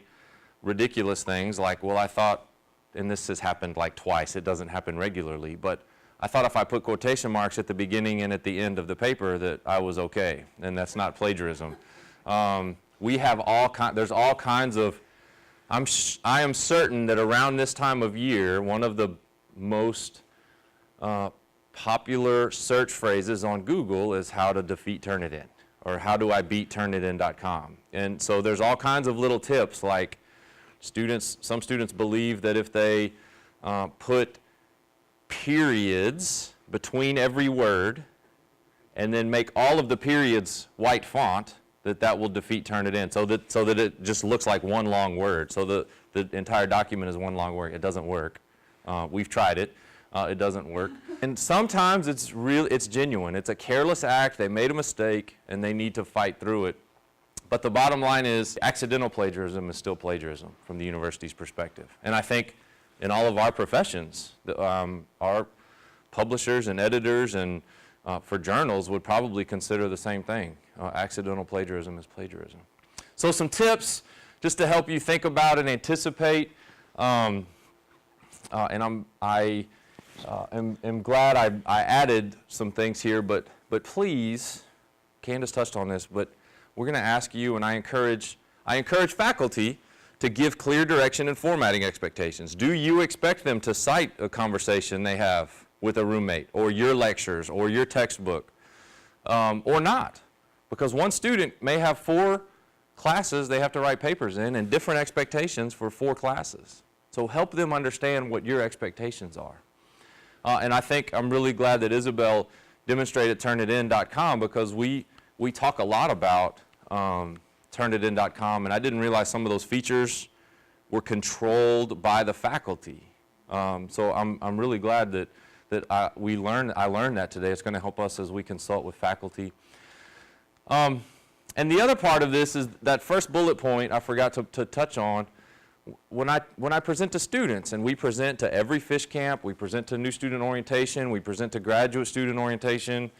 ridiculous things like, well, I thought, and this has happened like twice, it doesn't happen regularly, but I thought if I put quotation marks at the beginning and at the end of the paper that I was okay, and that's not plagiarism. We have there's all kinds of, I am certain that around this time of year, one of the most popular search phrases on Google is how to defeat Turnitin, or how do I beat Turnitin.com. And so there's all kinds of little tips, like some students believe that if they put periods between every word and then make all of the periods white font, that will defeat Turnitin, so that it just looks like one long word. So the entire document is one long word. It doesn't work. We've tried it. It doesn't work. And sometimes it's genuine. It's a careless act. They made a mistake, and they need to fight through it. But the bottom line is accidental plagiarism is still plagiarism from the university's perspective. And I think in all of our professions, our publishers and editors and for journals would probably consider the same thing. Accidental plagiarism is plagiarism. So some tips just to help you think about and anticipate. And I am glad I added some things here, but please, Candace touched on this, but we're going to ask you, and I encourage faculty to give clear direction and formatting expectations. Do you expect them to cite a conversation they have with a roommate, or your lectures, or your textbook, or not? Because one student may have 4 classes they have to write papers in, and different expectations for 4 classes. So help them understand what your expectations are. And I think I'm really glad that Isabel demonstrated Turnitin.com, because we talk a lot about Turnitin.com, and I didn't realize some of those features were controlled by the faculty. So I'm really glad that I learned that today. It's going to help us as we consult with faculty. And the other part of this is that first bullet point I forgot to touch on. When I present to students, and we present to every fish camp, we present to new student orientation, we present to graduate student orientation,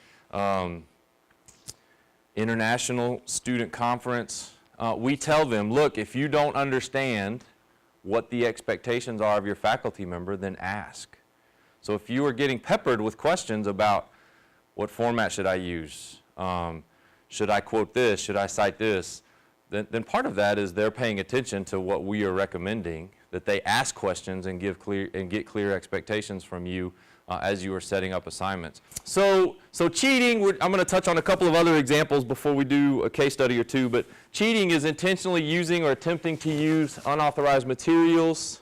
international student conference, we tell them, look, if you don't understand what the expectations are of your faculty member, then ask. So if you are getting peppered with questions about what format should I use, should I quote this, should I cite this, then part of that is they're paying attention to what we are recommending, that they ask questions and get clear expectations from you as you are setting up assignments. So cheating, I'm going to touch on a couple of other examples before we do a case study or two, but cheating is intentionally using or attempting to use unauthorized materials,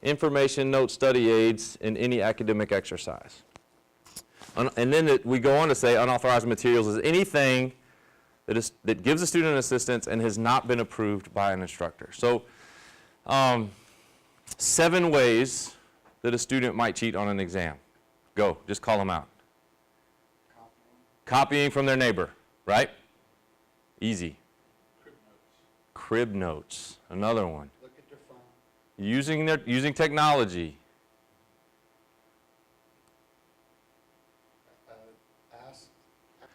information, notes, study aids in any academic exercise. And then we go on to say unauthorized materials is anything that gives a student assistance and has not been approved by an instructor. So 7 ways that a student might cheat on an exam. Go, just call them out. Copying from their neighbor, right? Easy. Crib notes, another one. Look at your phone. Using technology.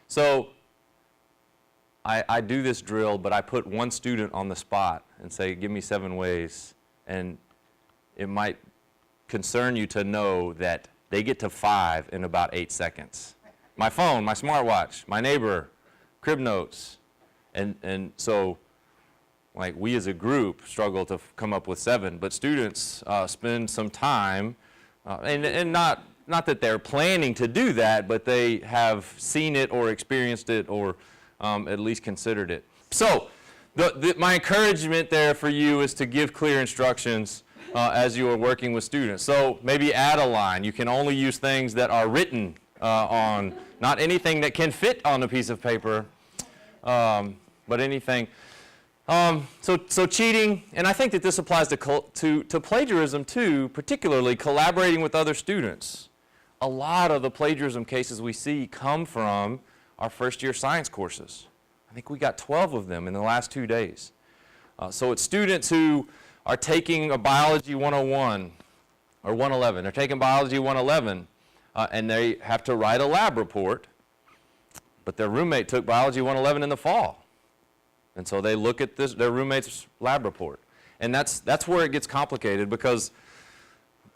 So I do this drill, but I put one student on the spot and say, give me 7 ways. And it might concern you to know that they get to 5 in about 8 seconds. My phone, my smartwatch, my neighbor, crib notes. And so, like, we as a group struggle to come up with 7, but students spend some time, and not that they're planning to do that, but they have seen it or experienced it or at least considered it. So my encouragement there for you is to give clear instructions as you are working with students. So maybe add a line. You can only use things that are written on, not anything that can fit on a piece of paper, but anything. So cheating, and I think that this applies to plagiarism too, particularly collaborating with other students. A lot of the plagiarism cases we see come from our first-year science courses. I think we got 12 of them in the last 2 days. So it's students who are taking a Biology 101 or 111. They're taking Biology 111, and they have to write a lab report. but their roommate took Biology 111 in the fall. And so they look at their roommate's lab report. And that's where it gets complicated, because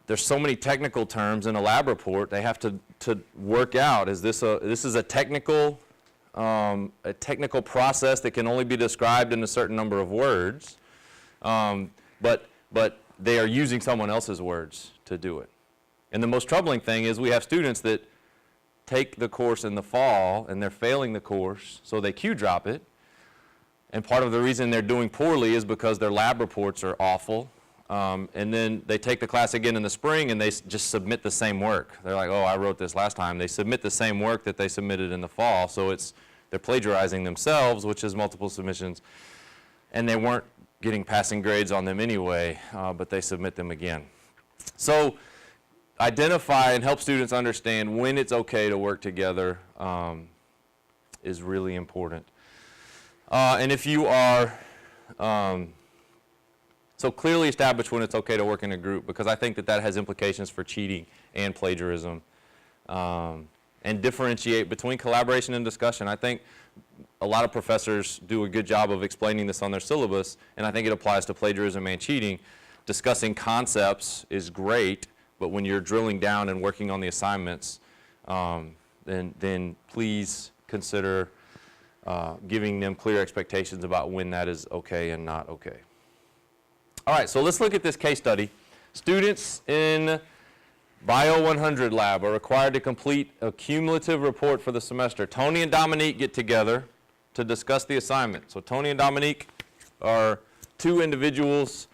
there's so many technical terms in a lab report. They have to work out, this is a technical process that can only be described in a certain number of words, but they are using someone else's words to do it. And the most troubling thing is we have students that take the course in the fall and they're failing the course, so they Q drop it. And part of the reason they're doing poorly is because their lab reports are awful. And then they take the class again in the spring and they just submit the same work. They're like, oh, I wrote this last time. They submit the same work that they submitted in the fall. So they're plagiarizing themselves, which is multiple submissions. And they weren't getting passing grades on them anyway, but they submit them again. So identify and help students understand when it's okay to work together is really important. And if you are, so clearly establish when it's okay to work in a group, because I think that has implications for cheating and plagiarism. And differentiate between collaboration and discussion. I think a lot of professors do a good job of explaining this on their syllabus, and I think it applies to plagiarism and cheating. Discussing concepts is great, but when you're drilling down and working on the assignments, then please consider giving them clear expectations about when that is okay and not okay. All right, so let's look at this case study. Students in Bio 100 lab are required to complete a cumulative report for the semester. Tony and Dominique get together to discuss the assignment. So Tony and Dominique are two individuals.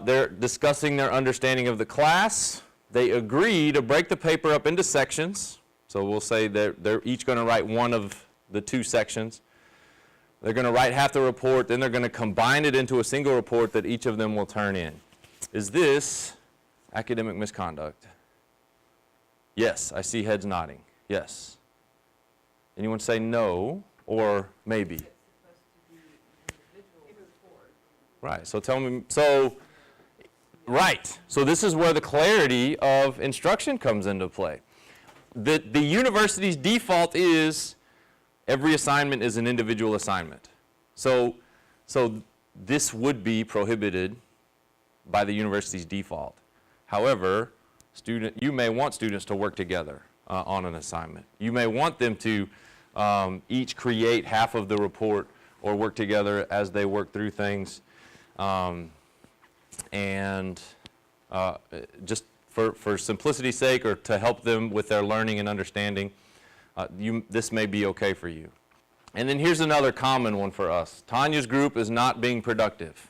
They're discussing their understanding of the class. They agree to break the paper up into sections. So we'll say they're each going to write one of the two sections. They're going to write half the report, then they're going to combine it into a single report that each of them will turn in. Is this academic misconduct? Yes, I see heads nodding. Yes. Anyone say no or maybe? Right, so tell me, right, so this is where the clarity of instruction comes into play. The university's default is every assignment is an individual assignment. So this would be prohibited by the university's default. However, you may want students to work together on an assignment. You may want them to each create half of the report or work together as they work through things. Just for simplicity's sake, or to help them with their learning and understanding, this may be okay for you. And then here's another common one for us. Tanya's group is not being productive.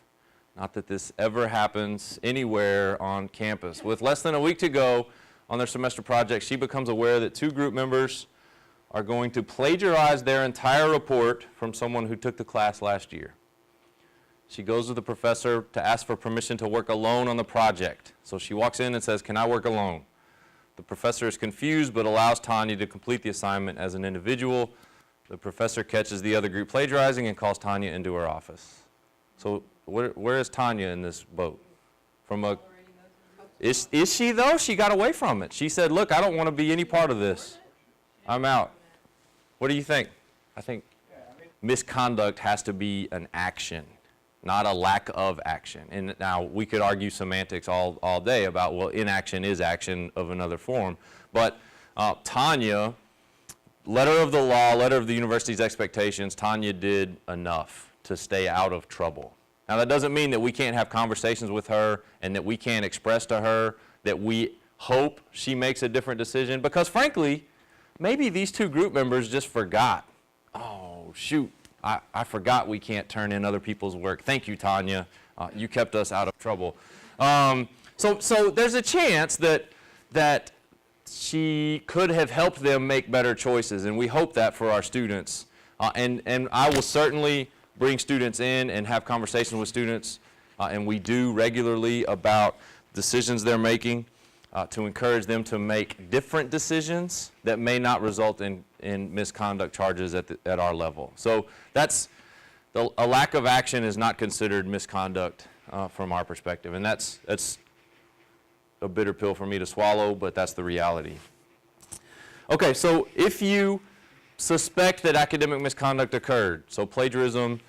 Not that this ever happens anywhere on campus. With less than a week to go on their semester project, she becomes aware that two group members are going to plagiarize their entire report from someone who took the class last year. She goes to the professor to ask for permission to work alone on the project. So she walks in and says, "Can I work alone?" The professor is confused but allows Tanya to complete the assignment as an individual. The professor catches the other group plagiarizing and calls Tanya into her office. So where is Tanya in this boat? Is she though? She got away from it. She said, "Look, I don't want to be any part of this. I'm out." What do you think? I think misconduct has to be an action, not a lack of action. And now we could argue semantics all day about, well, inaction is action of another form. But Tanya, letter of the law, letter of the university's expectations, Tanya did enough to stay out of trouble. Now that doesn't mean that we can't have conversations with her and that we can't express to her that we hope she makes a different decision, because frankly, maybe these two group members just forgot. Oh, shoot. I forgot we can't turn in other people's work. Thank you, Tanya. You kept us out of trouble. So there's a chance that she could have helped them make better choices, and we hope that for our students. And I will certainly bring students in and have conversations with students, and we do regularly about decisions they're making to encourage them to make different decisions that may not result in misconduct charges at our level. So a lack of action is not considered misconduct from our perspective, and that's a bitter pill for me to swallow, but that's the reality. Okay, so if you suspect that academic misconduct occurred, so plagiarism,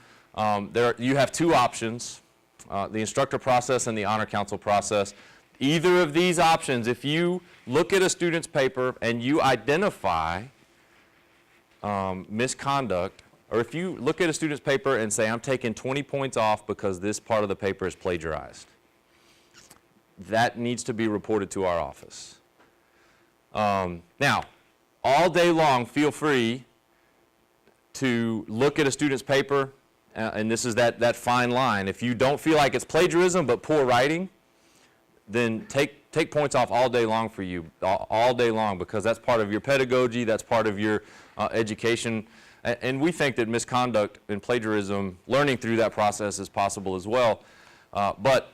you have two options, the instructor process and the honor council process. Either of these options, if you look at a student's paper and you identify misconduct, or if you look at a student's paper and say, I'm taking 20 points off because this part of the paper is plagiarized, that needs to be reported to our office. Now, all day long, feel free to look at a student's paper, and this is that fine line. If you don't feel like it's plagiarism but poor writing, then take points off all day long for you, all day long, because that's part of your pedagogy, that's part of your education. And we think that misconduct and plagiarism, learning through that process is possible as well. But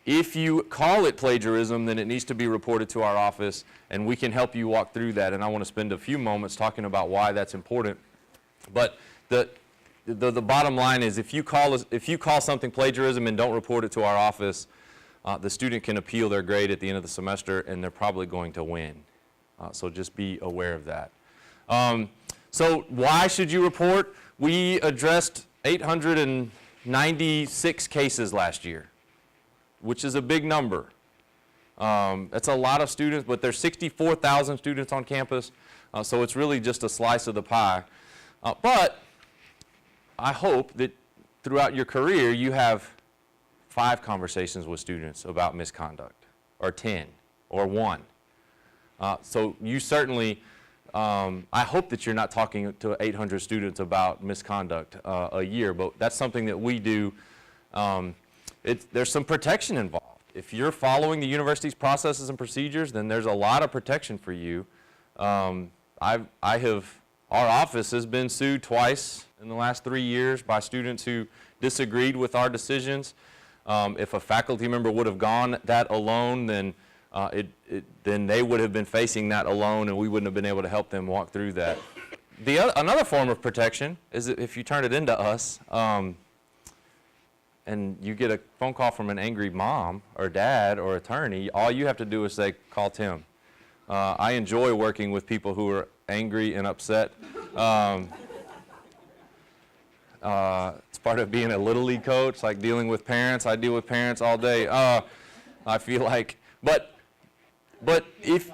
if you call it plagiarism, then it needs to be reported to our office, and we can help you walk through that. And I want to spend a few moments talking about why that's important. But the bottom line is, if you call something plagiarism and don't report it to our office, the student can appeal their grade at the end of the semester, and they're probably going to win. So just be aware of that. So why should you report? We addressed 896 cases last year, which is a big number. That's a lot of students, but there's 64,000 students on campus, so it's really just a slice of the pie. But I hope that throughout your career you have 5 conversations with students about misconduct, or 10, or 1. So you certainly, I hope that you're not talking to 800 students about misconduct a year, but that's something that we do. There's some protection involved. If you're following the university's processes and procedures, then there's a lot of protection for you. Our office has been sued twice in the last 3 years by students who disagreed with our decisions. If a faculty member would have gone that alone, then then they would have been facing that alone, and we wouldn't have been able to help them walk through that. Another form of protection is if you turn it into us, and you get a phone call from an angry mom or dad or attorney, all you have to do is say, call Tim. I enjoy working with people who are angry and upset. It's part of being a Little League coach, like dealing with parents. I deal with parents all day. I feel like, but if,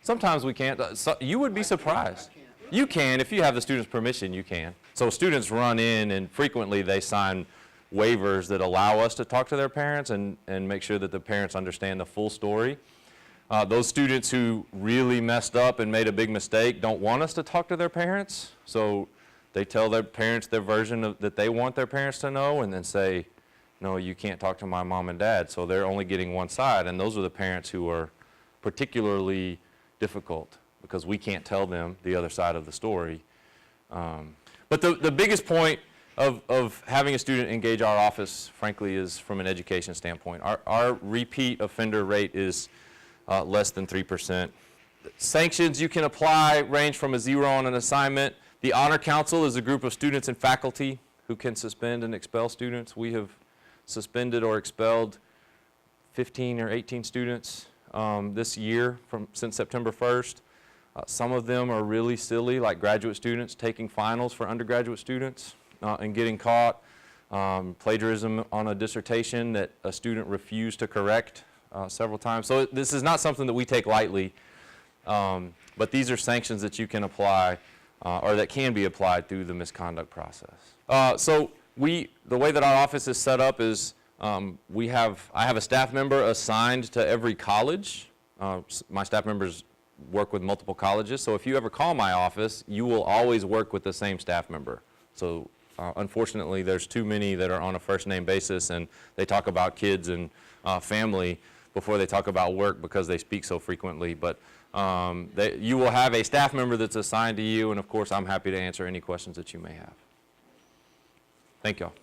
sometimes we can't. You would be surprised. You can, if you have the student's permission, you can. So students run in, and frequently they sign waivers that allow us to talk to their parents and make sure that the parents understand the full story. Those students who really messed up and made a big mistake don't want us to talk to their parents, so they tell their parents their version that they want their parents to know, and then say, no, you can't talk to my mom and dad, so they're only getting one side, and those are the parents who are particularly difficult, because we can't tell them the other side of the story. But the biggest point of having a student engage our office, frankly, is from an education standpoint. Our repeat offender rate is less than 3%. Sanctions you can apply range from a 0 on an assignment. The Honor Council is a group of students and faculty who can suspend and expel students. We have suspended or expelled 15 or 18 students this year since September 1st. Some of them are really silly, like graduate students taking finals for undergraduate students and getting caught. Plagiarism on a dissertation that a student refused to correct several times. So this is not something that we take lightly, but these are sanctions that you can apply or that can be applied through the misconduct process. So the way that our office is set up is I have a staff member assigned to every college. My staff members work with multiple colleges, so if you ever call my office, you will always work with the same staff member. So unfortunately, there's too many that are on a first name basis, and they talk about kids and family before they talk about work because they speak so frequently. But you will have a staff member that's assigned to you, and of course, I'm happy to answer any questions that you may have. Thank y'all.